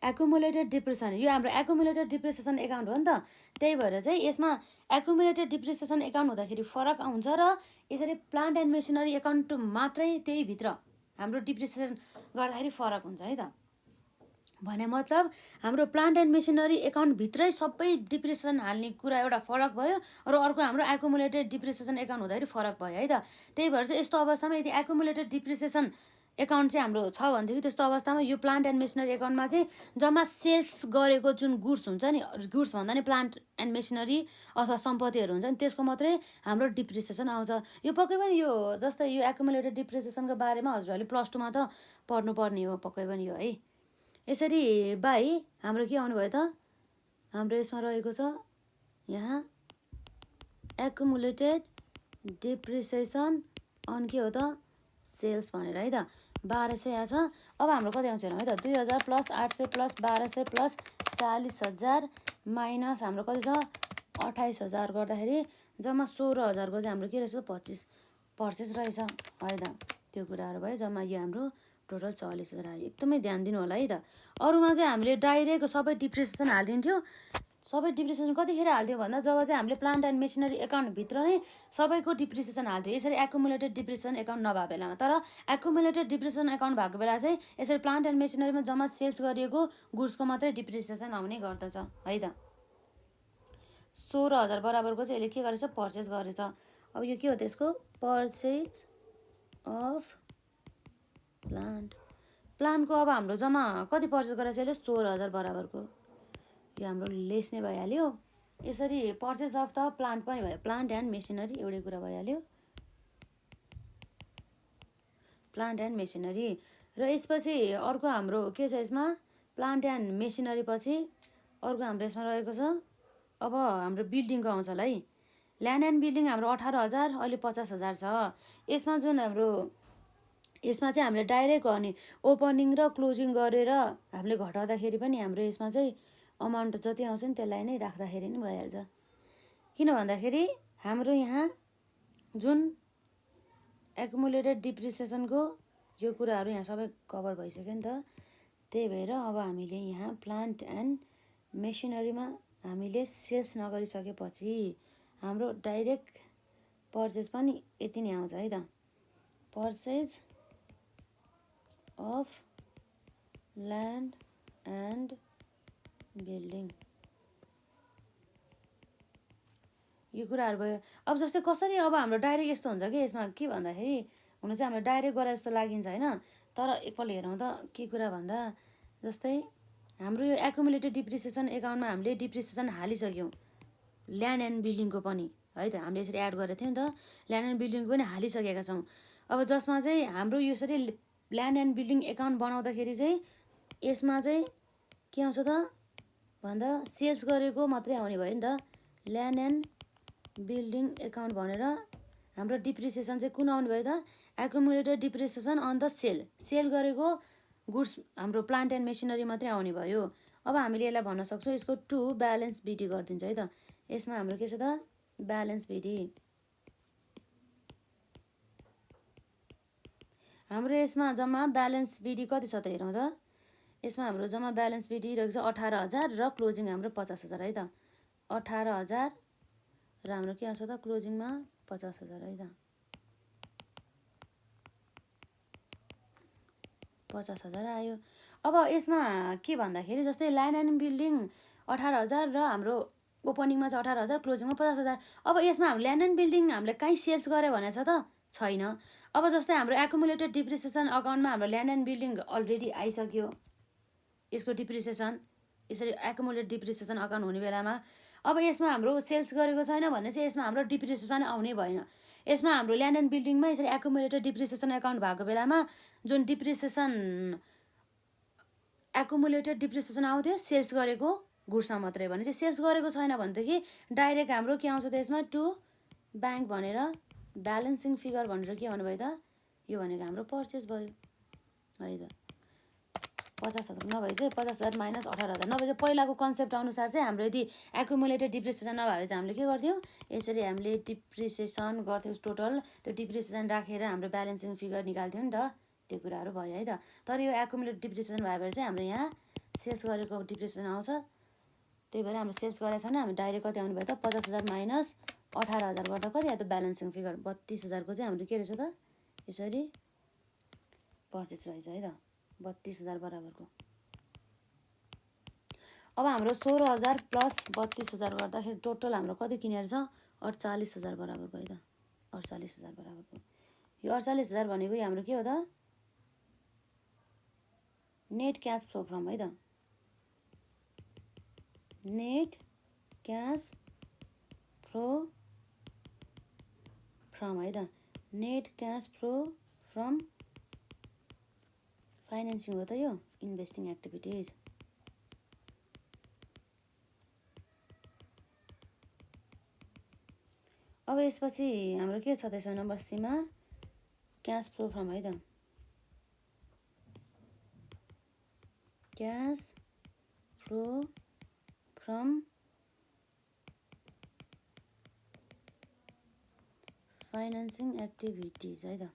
एकुमुलेटेड डिप्रिसिएसन। यो हाम्रो एकुमुलेटेड डिप्रिसिएसन एकाउन्ट हो नि त। त्यही भएर चाहिँ यसमा एकुमुलेटेड डिप्रिसिएसन एकाउन्ट हुँदाखेरि फरक आउँछ र यसरी प्लान्ट एन्ड मेसिनरी एकाउन्ट मात्रै त्यही भित्र हाम्रो डिप्रिसिएसन गर्दाखेरि फरक हुन्छ है त। भने मतलब हाम्रो प्लान्ट एन्ड मेसिनरी एकाउन्ट भित्रै सबै डिप्रिसिएसन हाल्ने कुरा एउटा फरक भयो र अर्को हाम्रो एकुमुलेटेड डिप्रिसिएसन एकाउन्ट हुँदाखेरि फरक भयो है त। त्यही भएर चाहिँ यस्तो अवस्थामा यदि एकुमुलेटेड डिप्रिसिएसन एकाउन्ट चाहिँ हाम्रो छ भनेदेखि त्यस्तो अवस्थामा यो प्लान्ट एन्ड मेसिनरी एकाउन्टमा चाहिँ जम्मा सेल्स गरेको जुन गुड्स हुन्छ नि, गुड्स भन्दा नि प्लान्ट एन्ड मेसिनरी अथवा सम्पत्तिहरू हुन्छ नि, त्यसको मात्रै हाम्रो डिप्रिसिएसन आउँछ। यो पक्कै पनि यो जस्तै यो एकुमुलेटेड डिप्रिसिएसनको बारेमा हजुरहरूले प्लस 2 मा त पढ्नुपर्ने हो पक्कै पनि यो है। यसरी बाई हाम्रो के आउनु भयो त, हाम्रो यसमा रहेको छ यहाँ एकुमुलेटेड डिप्रिसिएसन अन के हो त, सेल्स भनेर है त 1200 आएको छ। अब हाम्रो कति आउँछ हेरौँ है त, 2000 प्लस 800 प्लस 1200 प्लस 40000 माइनस हाम्रो कति छ 28000 गर्दाखेरि जम्मा 16000 को चाहिँ हाम्रो के रहेछ 25 पर्चेस रहेछ है त। त्यो कुराहरू भयो। जम्मा यो हाम्रो टोटल 40000 आयो। एकदमै ध्यान दिनु होला है त। अरूमा चाहिँ हामीले डाइरेक्ट सबै डिप्रिसिएसन हालिदिन्थ्यो। सबै डिप्रिसिएसन कतिखेर हाल्थ्यो भन्दा जब चाहिँ हामीले प्लान्ट एन्ड मेसिनरी एकाउन्टभित्र नै सबैको डिप्रिसिएसन हाल्थ्यो, यसरी एकुमुलेटेड डिप्रिसिएसन एकाउन्ट नभएको बेलामा। तर एकुमुलेटेड डिप्रिसिएसन एकाउन्ट भएको बेला चाहिँ यसरी प्लान्ट एन्ड मेसिनरीमा जम्मा सेल्स गरिएको गुड्सको मात्रै डिप्रिसिएसन आउने गर्दछ है त। 16000 बराबरको चाहिँ यसले के गरेछ, पर्चेस गरेछ। अब यो के हो त्यसको, पर्चेज अफ प्लान्टको अब हाम्रो जम्मा कति पर्चेस गरेछ यसले 16000 बराबरको। यो हाम्रो लेस नै भइहाल्यो। यसरी पर्चेस अफ द प्लान्ट पनि भयो, प्लान्ट एन्ड मेसिनरी एउटै कुरा भइहाल्यो, प्लान्ट एन्ड मेसिनरी। र यसपछि अर्को हाम्रो के छ यसमा, प्लान्ट एन्ड मेसिनरी पछि अर्को हाम्रो यसमा रहेको छ अब हाम्रो बिल्डिङको आउँछ होला है। ल्यान्ड एन्ड बिल्डिङ हाम्रो 18000 अहिले 50000 छ। यसमा जुन हाम्रो यसमा चाहिँ हामीले डाइरेक्ट गर्ने ओपनिङ र क्लोजिङ गरेर हामीले घटाउँदाखेरि पनि हाम्रो यसमा चाहिँ अमाउन्ट जति आउँछ नि त्यसलाई नै राख्दाखेरि नि भइहाल्छ। किन भन्दाखेरि हाम्रो यहाँ जुन एकुमुलेटेड डिप्रिसिएसनको यो कुराहरू यहाँ सबै कभर भइसक्यो नि त। त्यही भएर अब हामीले यहाँ प्लान्ट एन्ड मेसिनरीमा हामीले सेल्स नगरिसकेपछि हाम्रो डाइरेक्ट पर्चेज पनि यति नै आउँछ है त, purchase of land and building. यो कुराहरू भयो। अब जस्तै कसरी अब हाम्रो डाइरेक्ट यस्तो हुन्छ कि यसमा के भन्दाखेरि हुन चाहिँ हाम्रो डाइरेक्ट गरे जस्तो लागिन्छ होइन, तर एकपल्ट हेरौँ त के कुरा भन्दा जस्तै हाम्रो यो एकुमुलेटेड डिप्रिसिएसन एकाउन्टमा हामीले डिप्रिसिएसन हालिसक्यौँ ल्यान्ड एन्ड बिल्डिङको पनि है त, हामीले यसरी एड गरेको थियौँ नि त, ल्यान्ड एन्ड बिल्डिङको पनि हालिसकेका छौँ। अब जसमा चाहिँ हाम्रो यसरी ल्यान्ड एन्ड बिल्डिङ एकाउन्ट बनाउँदाखेरि चाहिँ यसमा चाहिँ के आउँछ त भन्दा सेल्स गरेको मात्रै आउने भयो नि त, ल्यान्ड एन्ड बिल्डिङ एकाउन्ट भनेर हाम्रो डिप्रिसिएसन चाहिँ कुन आउने भयो त, accumulated depreciation on the sale गरेको गुड्स हाम्रो प्लान्ट एन्ड मेसिनरी मात्रै आउने भयो। अब हामीले यसलाई भन्न सक्छौँ यसको टु ब्यालेन्स बिडी गरिदिन्छ है त, यसमा हाम्रो के छ त ब्यालेन्स बिडी। हाम्रो यसमा जम्मा ब्यालेन्स बिडी कति छ त हेरौँ त, यसमा हाम्रो जम्मा ब्यालेन्स बिडी रहेको छ 18,000 र क्लोजिङ हाम्रो 50,000 है त, 18,000 र हाम्रो के आउँछ त क्लोजिङमा 50,000 है त, 50,000 आयो। अब यसमा के भन्दाखेरि जस्तै ल्यान्ड एन्ड बिल्डिङ 18,000 र हाम्रो ओपनिङमा चाहिँ 18,000 क्लोजिङमा 50,000। अब यसमा हाम्रो ल्यान्ड एन्ड बिल्डिङ हामीले कहीँ सेल्स गरे भनेको छ त छैन। अब जस्तै हाम्रो एकुमुलेटेड डिप्रिसिएसन अकाउन्टमा हाम्रो ल्यान्ड एन्ड बिल्डिङ अलरेडी आइसक्यो, यसको डिप्रिसिएसन यसरी एकुमुलेटेड डिप्रिसिएसन अकाउन्ट हुने बेलामा अब यसमा हाम्रो सेल्स गरेको छैन भने चाहिँ यसमा हाम्रो डिप्रिसिएसन आउने भएन। यसमा हाम्रो ल्यान्ड एन्ड बिल्डिङमा यसरी एकुमुलेटेड डिप्रिसिएसन एकाउन्ट भएको बेलामा जुन डिप्रिसिएसन एकुमुलेटेड डिप्रिसिएसन आउँथ्यो सेल्स गरेको गुड्समा मात्रै, भने चाहिँ सेल्स गरेको छैन भनेदेखि डाइरेक्ट हाम्रो के आउँछ त यसमा टु ब्याङ्क भनेर ब्यालेन्सिङ फिगर भनेर के भन्नुभयो त, यो भनेको हाम्रो पर्चेस भयो है त। 50,000 नभए चाहिँ 50,000 माइनस 18,000 नभए चाहिँ पहिलाको कन्सेप्ट अनुसार चाहिँ हाम्रो यदि एकुमुलेटेड डिप्रिसिएसन नभए चाहिँ हामीले के गर्थ्यौँ यसरी हामीले डिप्रिसिएसन गर्थ्यौँ टोटल, त्यो डिप्रिसिएसन राखेर हाम्रो ब्यालेन्सिङ फिगर निकाल्थ्यौँ नि त, त्यो कुराहरू भयो है त। तर यो एकुमुलेटेड डिप्रिसिएसन भयो भने चाहिँ हाम्रो यहाँ सेल्स गरेको डिप्रिसिएसन आउँछ, त्यही भएर हाम्रो सेल्स गरेको छैन, हामी डाइरेक्ट कति आउनु भयो त 50,000 माइनस 18,000 गर्दा कति आयो त ब्यालेन्सिङ फिगर 32,000 को चाहिँ हाम्रो के रहेछ त यसरी पर्चेस रहेछ है त, 32,000 बराबरको। अब हाम्रो 16,000 प्लस 32,000 गर्दाखेरि टोटल हाम्रो कति किनेर छ 48,000 बराबरको है त, 48,000 बराबरको। यो 48,000 भनेको हाम्रो के हो त नेट क्यास फ्लो फ्रम है त, नेट क्यास फ्लो फ्रम है त, net cash flow from financing हो त यो इन्भेस्टिङ एक्टिभिटिज। अब यसपछि हाम्रो के छ त यसमा नम्बर सीमा क्यास फ्लो फ्रम है त, cash flow from financing activities है त।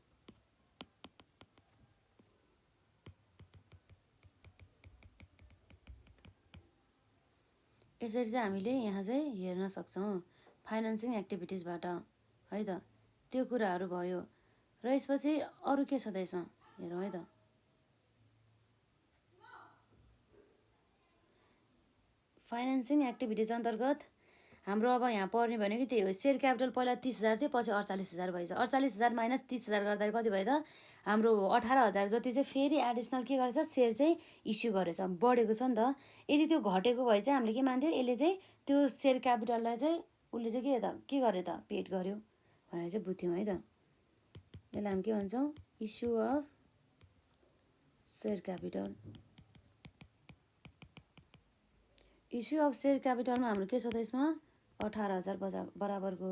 यसरी चाहिँ हामीले यहाँ चाहिँ हेर्न सक्छौँ फाइनेन्सिङ एक्टिभिटिजबाट है त, त्यो कुराहरू भयो। र यसपछि अरू के छ त यसमा हेरौँ है त, फाइनेन्सिङ एक्टिभिटिज अन्तर्गत हाम्रो अब यहाँ पर्ने भनेको त्यही हो, सेयर क्यापिटल पहिला 30,000 थियो पछि 48,000 भएछ, 48,000 माइनस 30,000 गर्दाखेरि कति भयो त हाम्रो 18,000 जति चाहिँ फेरि एडिसनल के गरेछ सेयर चाहिँ इस्यु गरेछ, बढेको छ नि त। यदि त्यो घटेको भए चाहिँ हामीले के मान्थ्यो यसले चाहिँ त्यो सेयर क्यापिटललाई चाहिँ उसले चाहिँ के गर्यो त पेड गर्यो भनेर चाहिँ बुझ्थ्यौँ है त। यसलाई हामी के भन्छौँ issue of share capital. Issue of share क्यापिटलमा हाम्रो के छ त यसमा 18,000 बराबरको।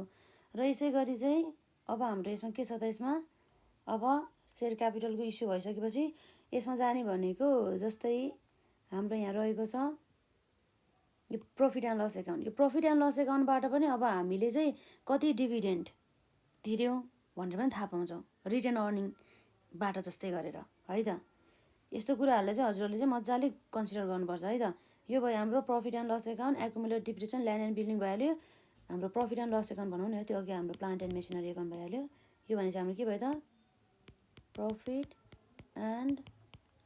र यसै गरी चाहिँ अब हाम्रो यसमा के छ त यसमा अब सेयर क्यापिटलको इस्यु भइसकेपछि यसमा जाने भनेको जस्तै हाम्रो यहाँ रहेको छ यो प्रफिट एन्ड लस एकाउन्ट। यो प्रफिट एन्ड लस एकाउन्टबाट पनि अब हामीले चाहिँ कति डिभिडेन्ड तिर्यौँ भनेर पनि थाहा पाउँछौँ रिटर्न अर्निङबाट जस्तै गरेर है त। यस्तो कुराहरूलाई चाहिँ हजुरहरूले चाहिँ मजाले कन्सिडर गर्नुपर्छ है त। यो भयो हाम्रो profit and loss account, accumulated depreciation, land and building भइहाल्यो, हाम्रो प्रफिट एन्ड लस एकाउन्ट बनाउने हो, त्यो अघि हाम्रो प्लान्ट एन्ड मेसिनरी एकाउन्ट भइहाल्यो। यो भने चाहिँ हाम्रो के भयो त प्रफिट एन्ड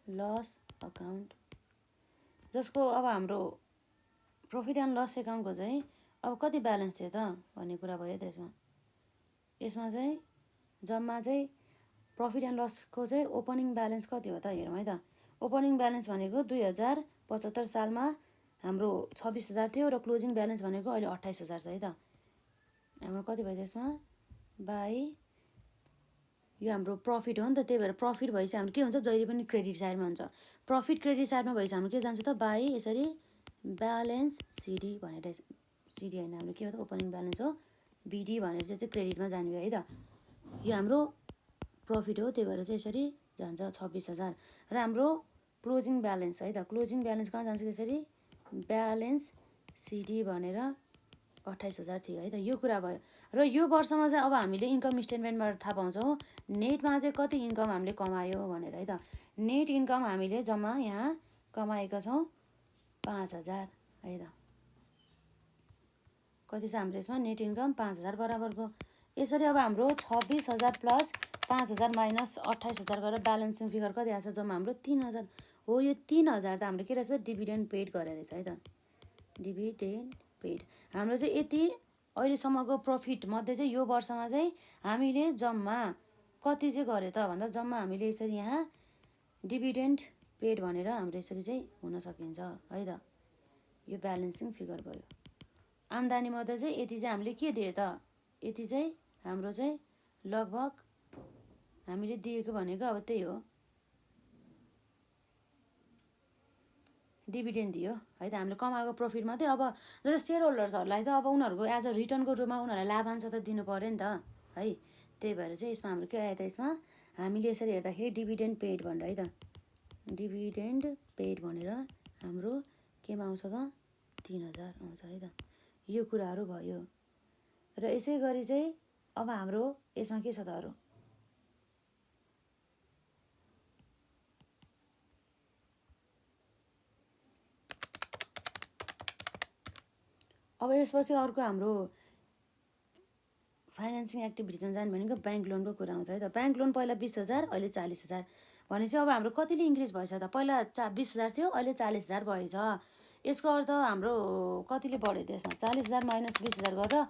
लस अकाउन्ट, जसको अब हाम्रो प्रफिट एन्ड लस एकाउन्टको चाहिँ अब कति ब्यालेन्स थियो त भन्ने कुरा भयो त यसमा। यसमा चाहिँ जम्मा चाहिँ प्रफिट एन्ड लसको चाहिँ ओपनिङ ब्यालेन्स कति हो त हेरौँ है त। ओपनिङ ब्यालेन्स भनेको 2075 सालमा हाम्रो 26,000 थियो र क्लोजिङ ब्यालेन्स भनेको अहिले 28,000 छ है त। हाम्रो कति भयो त्यसमा बाई, यो हाम्रो प्रफिट हो नि त, त्यही भएर प्रफिट भएपछि हाम्रो के हुन्छ जहिले पनि क्रेडिट साइडमा हुन्छ। प्रफिट क्रेडिट साइडमा भएपछि हाम्रो के जान्छ त बाई यसरी ब्यालेन्स सिडी भनेर, सिडी होइन हाम्रो के हो त ओपनिङ ब्यालेन्स हो, बिडी भनेर चाहिँ क्रेडिटमा जाने भयो है त। यो हाम्रो प्रफिट हो, त्यही भएर चाहिँ यसरी जान्छ 26,000 र हाम्रो क्लोजिङ ब्यालेन्स है त, क्लोजिङ ब्यालेन्स कहाँ जान्छ त्यसरी ब्यालेन्स सिडी भनेर 28,000 थियो है त। यो कुरा भयो र यो वर्षमा चाहिँ अब हामीले इन्कम स्टेटमेन्टबाट थाहा पाउँछौँ नेटमा चाहिँ कति इन्कम हामीले कमायो भनेर है त। नेट इन्कम हामीले जम्मा यहाँ कमाएका छौँ 5,000 है त। कति छ हाम्रो यसमा नेट इन्कम 5,000 बराबरको, यसरी अब हाम्रो 26,000 प्लस 5,000 माइनस 28,000 गरेर ब्यालेन्सिङ फिगर कति आएको छ जम्मा हाम्रो 3,000 हो। यो 3,000 त हाम्रो के रहेछ डिभिडेन्ड पेड गरेर रहेछ है त, डिभिडेन्ड पेड। हाम्रो चाहिँ यति अहिलेसम्मको प्रफिट मध्ये चाहिँ यो वर्षमा चाहिँ हामीले जम्मा कति चाहिँ गर्यो त भन्दा जम्मा हामीले यसरी यहाँ डिभिडेन्ड पेड भनेर हाम्रो यसरी चाहिँ हुन सकिन्छ है त। यो ब्यालेन्सिङ फिगर भयो। आम्दानी मध्ये चाहिँ यति चाहिँ हामीले के दियो त, यति चाहिँ हाम्रो चाहिँ लगभग हामीले दिएको भनेको अब त्यही हो डिभिडेन्ड दियो है त। हामीले कमाएको प्रफिट मात्रै अब जस्तै सेयर होल्डर्सहरूलाई त अब उनीहरूको एज अ रिटर्नको रूपमा उनीहरूलाई लाभांश त दिनु पऱ्यो नि त है। त्यही भएर चाहिँ यसमा हाम्रो के आयो त, यसमा हामीले यसरी हेर्दाखेरि डिभिडेन्ड पेड भनेर है त, डिभिडेन्ड पेड भनेर हाम्रो केमा आउँछ त 3,000 आउँछ है त। यो कुराहरू भयो र यसै गरी चाहिँ अब हाम्रो यसमा के छ त अरू, अब यसपछि अर्को हाम्रो फाइनेन्सिङ एक्टिभिटिजमा जाने भनेको ब्याङ्क लोनको कुरा आउँछ है त। ब्याङ्क लोन पहिला 20,000 अहिले 40,000 भनेपछि अब हाम्रो कतिले इन्क्रिज भएछ त, पहिला 20,000 थियो अहिले 40,000 भएछ। यसको अर्थ हाम्रो कतिले बढ्यो त्यसमा 40,000 माइनस 20,000 गरेर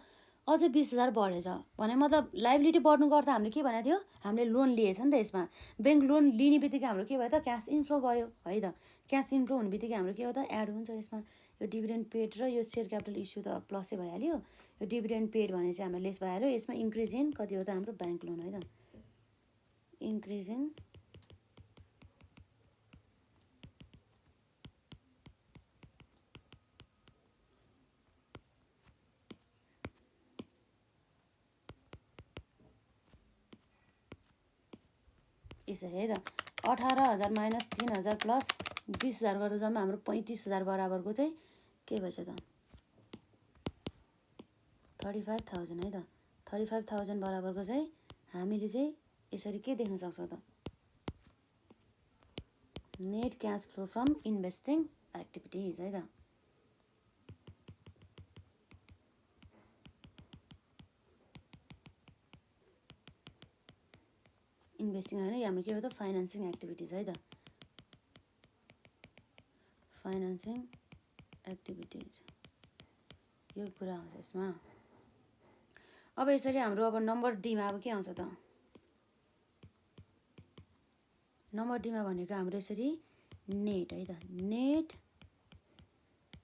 अझै 20,000 बढेछ भने मतलब लाइबिलिटी बढ्नुको अर्थ हामीले के भनेको थियो हामीले लोन लिएछ नि त। यसमा ब्याङ्क लोन लिने बित्तिकै हाम्रो के भयो त क्यास इन्फ्लो भयो है त। क्यास इन्फ्लो हुने बित्तिकै हाम्रो के हो त एड हुन्छ यसमा यो डिभिडेन्ड पेड र यो सेयर क्यापिटल इस्यु त प्लसै भइहाल्यो। यो डिभिडेन्ड पेड भने चाहिँ हाम्रो लेस भइहाल्यो। यसमा इन्क्रिज इन कति हो त हाम्रो ब्याङ्क लोन है त, इन्क्रिज इन यसरी है त 18,000 माइनस 3,000 प्लस 20,000 गर्दा जम्मा हाम्रो 35,000 बराबरको चाहिँ के भएछ त 35,000 है त। 35,000 बराबरको चाहिँ हामीले चाहिँ यसरी के देख्न सक्छौँ त net cash flow from investing activities है त। इन्भेस्टिङ होइन हाम्रो के हो त फाइनेन्सिङ एक्टिभिटिज है त, फाइनेन्सिङ एक्टिभिटिज यो कुरा आउँछ यसमा। अब यसरी हाम्रो अब नम्बर डीमा अब के आउँछ त, नम्बर डीमा भनेको हाम्रो यसरी नेट है त, नेट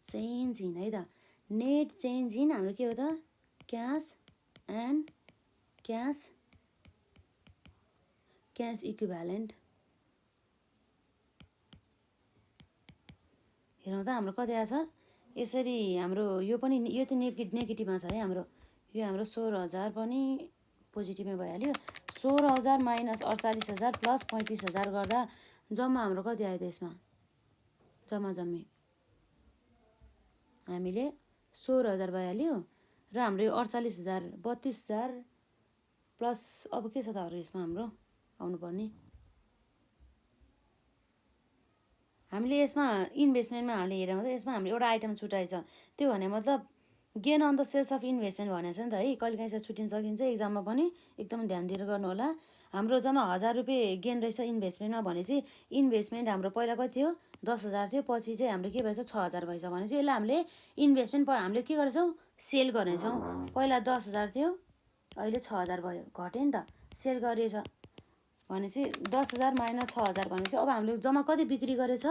चेन्ज इन है त। नेट चेन्ज इन हाम्रो के हो त क्यास एन्ड क्यास इक्विभ्यालेन्ट। हेरौँ त हाम्रो कति आएछ यसरी हाम्रो यो पनि यो त नेगेटिभमा छ है हाम्रो। यो हाम्रो 16,000 पनि पोजिटिभमै भइहाल्यो। 16,000 माइनस 48,000 प्लस 35,000 गर्दा जम्मा हाम्रो कति आयो त यसमा जम्मा जम्मी हामीले 16,000 भइहाल्यो र हाम्रो यो 48,000 32,000 प्लस अब के छ त अरू यसमा हाम्रो आउनुपर्ने हामीले यसमा इन्भेस्टमेन्टमा हामीले हेऱ्यौँ त यसमा हाम्रो एउटा आइटम छुट्याएछ त्यो भने मतलब gain on the sales of investment भनेको छ नि त है, कहिलेकाहीँ चाहिँ छुट्टिन सकिन्छ एक्जाममा पनि, एकदम ध्यान दिएर गर्नु होला। हाम्रो जम्मा 1000 रुपियाँ गेन रहेछ इन्भेस्टमेन्टमा भनेपछि इन्भेस्टमेन्ट हाम्रो पहिला कति थियो 10,000 थियो, पछि चाहिँ हाम्रो के भएछ 6,000 भएछ भनेपछि यसलाई हामीले इन्भेस्टमेन्ट हामीले के गरेछौँ सेल गर्नेछौँ। पहिला 10,000 थियो अहिले 6,000 भयो, घट्यो नि त, सेल गरिएछ भनेपछि 10,000 माइनस 6,000 भनेपछि अब हामीले जम्मा कति बिक्री गरेछ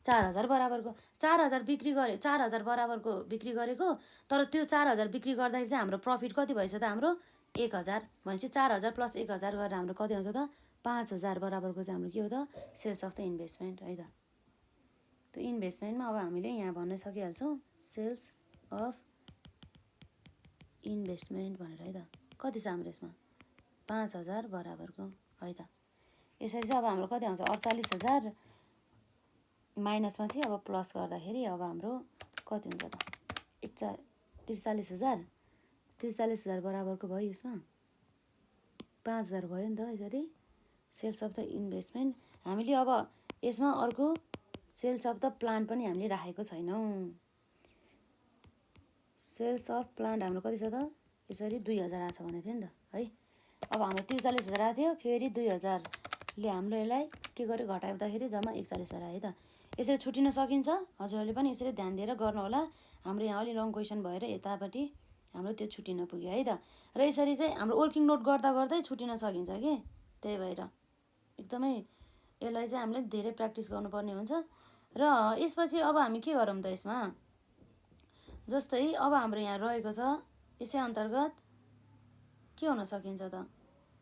4,000 बराबरको। 4,000 बिक्री गरे, 4,000 बराबरको बिक्री गरेको, तर त्यो 4,000 बिक्री गर्दाखेरि चाहिँ हाम्रो प्रफिट कति भएछ त हाम्रो 1,000 भनेपछि 4,000 प्लस 1,000 गरेर हाम्रो कति आउँछ त 5,000 बराबरको चाहिँ हाम्रो के हो त सेल्स अफ द इन्भेस्टमेन्ट है त। त्यो इन्भेस्टमेन्टमा अब हामीले यहाँ भन्न सकिहाल्छौँ सेल्स अफ इन्भेस्टमेन्ट भनेर है त। कति छ हाम्रो यसमा 5,000 बराबरको है त। यसरी चाहिँ अब हाम्रो कति आउँछ 48,000 माइनसमा थियो, अब प्लस गर्दाखेरि अब हाम्रो कति हुन्छ त 43,000, 43,000 बराबरको भयो, यसमा 5,000 भयो नि त। यसरी सेल्स अफ द इन्भेस्टमेन्ट हामीले अब यसमा अर्को सेल्स अफ द प्लान्ट पनि हामीले राखेको छैनौँ। सेल्स अफ प्लान्ट हाम्रो कति छ त यसरी 2,000 आएको छ भनेको थियो नि त है। अब हाम्रो 43,000 आएको थियो, फेरि 2,000ले हाम्रो यसलाई के गर्यो घटाउँदाखेरि जम्मा 41,000 आयो है त। यसरी छुट्टिन सकिन्छ, हजुरहरूले पनि यसरी ध्यान दिएर गर्नु होला। हाम्रो यहाँ अलि लङ क्वेसन भएर यतापट्टि हाम्रो त्यो छुट्टिन पुग्यो है त। र यसरी चाहिँ हाम्रो वर्किङ नोट गर्दा गर्दै छुट्टिन सकिन्छ कि, त्यही भएर एकदमै यसलाई चाहिँ हामीले धेरै प्र्याक्टिस गर्नुपर्ने हुन्छ। र यसपछि अब हामी के गरौँ त यसमा, जस्तै अब हाम्रो यहाँ रहेको छ यसै अन्तर्गत के हुन सकिन्छ त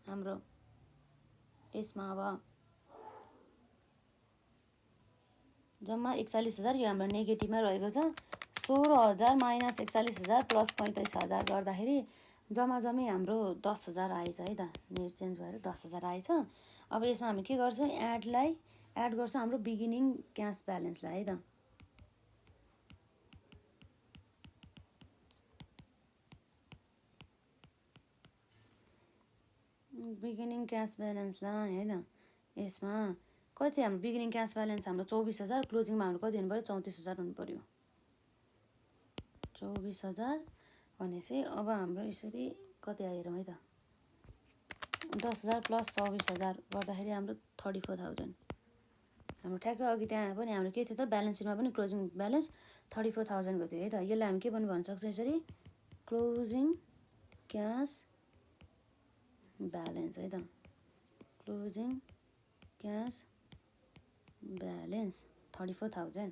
हाम्रो यसमा अब जम्मा 41,000 यो हाम्रो नेगेटिभमा रहेको छ। 16,000 माइनस 41,000 प्लस 35,000 गर्दाखेरि जम्मा जम्मी हाम्रो 10,000 आएछ है त। नेट चेन्ज भएर 10,000 आएछ। अब यसमा हामी के गर्छौँ एड गर्छौँ हाम्रो बिगिनिङ क्यास ब्यालेन्सलाई है त। बिगिनिङ क्यास ब्यालेन्सलाई है त। यसमा कति हाम्रो बिगिनिङ क्यास ब्यालेन्स हाम्रो 24,000, क्लोजिङमा हाम्रो कति हुनु पऱ्यो 34,000 हुनु पऱ्यो। 24,000 भनेपछि अब हाम्रो यसरी कति आइरहँ है त 10,000 प्लस 24,000 गर्दाखेरि हाम्रो 34,000 हाम्रो ठ्याक्कै अघि त्यहाँ पनि हाम्रो के थियो त ब्यालेन्स सिटमा पनि क्लोजिङ ब्यालेन्स 34,000 को थियो है त। यसलाई हामी के पनि भन्न सक्छौँ यसरी क्लोजिङ क्यास ब्यालेन्स है त। क्लोजिङ क्यास ब्यालेन्स 34,000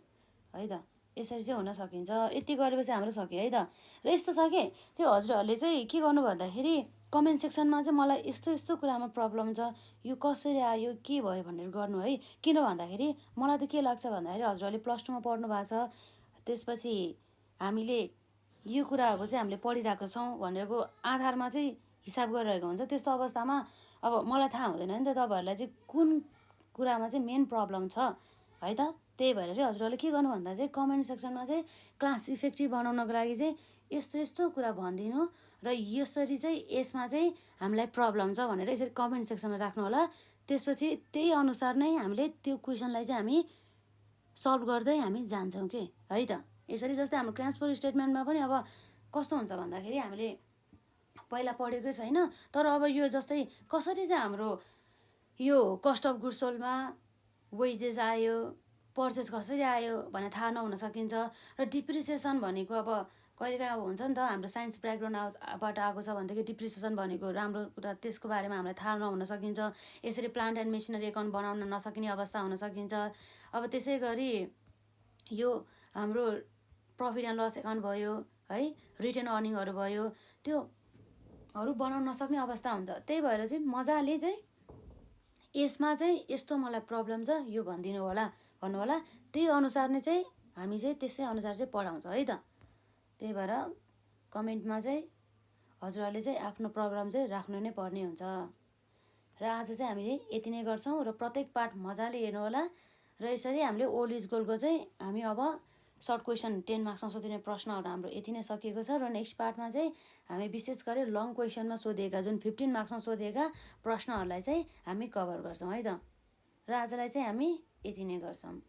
है त। यसरी चाहिँ हुन सकिन्छ। यति गरेपछि हाम्रो सक्यो है त। र यस्तो छ कि त्यो हजुरहरूले चाहिँ के गर्नु भन्दाखेरि कमेन्ट सेक्सनमा चाहिँ मलाई यस्तो यस्तो कुरामा प्रब्लम छ, यो कसरी आयो के भयो भनेर गर्नु है। किन भन्दाखेरि मलाई त के लाग्छ भन्दाखेरि हजुरहरूले प्लस 2मा पढ्नु भएको छ, त्यसपछि हामीले यो कुराहरू चाहिँ हामीले पढिरहेको छौँ भनेरको आधारमा चाहिँ हिसाब गरिरहेको हुन्छ। त्यस्तो अवस्थामा अब मलाई थाहा हुँदैन नि त तपाईँहरूलाई चाहिँ कुन कुरामा चाहिँ मेन प्रब्लम छ है त। त्यही भएर चाहिँ हजुरहरूले के गर्नु भन्दा चाहिँ कमेन्ट सेक्सनमा चाहिँ क्लास इफेक्टिभ बनाउनको लागि चाहिँ यस्तो यस्तो कुरा भनिदिनु र यसरी चाहिँ यसमा चाहिँ हामीलाई प्रब्लम छ भनेर यसरी कमेन्ट सेक्सनमा राख्नु होला। त्यसपछि त्यही अनुसार नै हामीले त्यो क्वेसनलाई चाहिँ हामी सल्भ गर्दै हामी जान्छौँ कि है त। यसरी जस्तै हाम्रो ट्रान्सफर स्टेटमेन्टमा पनि अब कस्तो हुन्छ भन्दाखेरि हामीले पहिला पढेकै छैन, तर अब यो जस्तै कसरी चाहिँ हाम्रो यो कस्ट अफ गुड्स सोल्डमा वेजेस आयो, पर्चेस कसरी आयो भनेर थाहा नहुन सकिन्छ। र डिप्रिसिएसन भनेको अब कहिलेकाहीँ अब हुन्छ नि त हाम्रो साइन्स ब्याकग्राउन्डबाट आएको छ भनेदेखि डिप्रिसिएसन भनेको राम्रो कुरा त्यसको बारेमा हामीलाई थाहा नहुन सकिन्छ। यसरी प्लान्ट एन्ड मेसिनरी एकाउन्ट बनाउन नसकिने अवस्था हुन सकिन्छ। अब त्यसै गरी यो हाम्रो प्रफिट एन्ड लस एकाउन्ट भयो है, रिटर्न अर्निङहरू भयो, त्योहरू बनाउन नसक्ने अवस्था हुन्छ। त्यही भएर चाहिँ मजाले चाहिँ यसमा चाहिँ यस्तो मलाई प्रब्लम छ यो भनिदिनु होला भन्नु होला। त्यही अनुसार नै चाहिँ हामी चाहिँ त्यसै अनुसार चाहिँ पढाउँछौँ है त। त्यही भएर कमेन्टमा चाहिँ हजुरहरूले चाहिँ आफ्नो प्रब्लम चाहिँ राख्नु नै पर्ने हुन्छ। र आज चाहिँ हामीले यति नै गर्छौँ र प्रत्येक पार्ट मजाले हेर्नु होला। र यसरी हामीले ओल्ड इज गोल्डको चाहिँ हामी अब सर्ट क्वेसन 10 मार्क्समा सोधिने प्रश्नहरू हाम्रो यति नै सकिएको छ। र नेक्स्ट पार्टमा चाहिँ हामी विशेष गरी लङ क्वेसनमा सोधिएका जुन 15 मार्क्समा सोधिएका प्रश्नहरूलाई चाहिँ हामी कभर गर्छौँ है त। र आजलाई चाहिँ हामी यति नै गर्छौँ।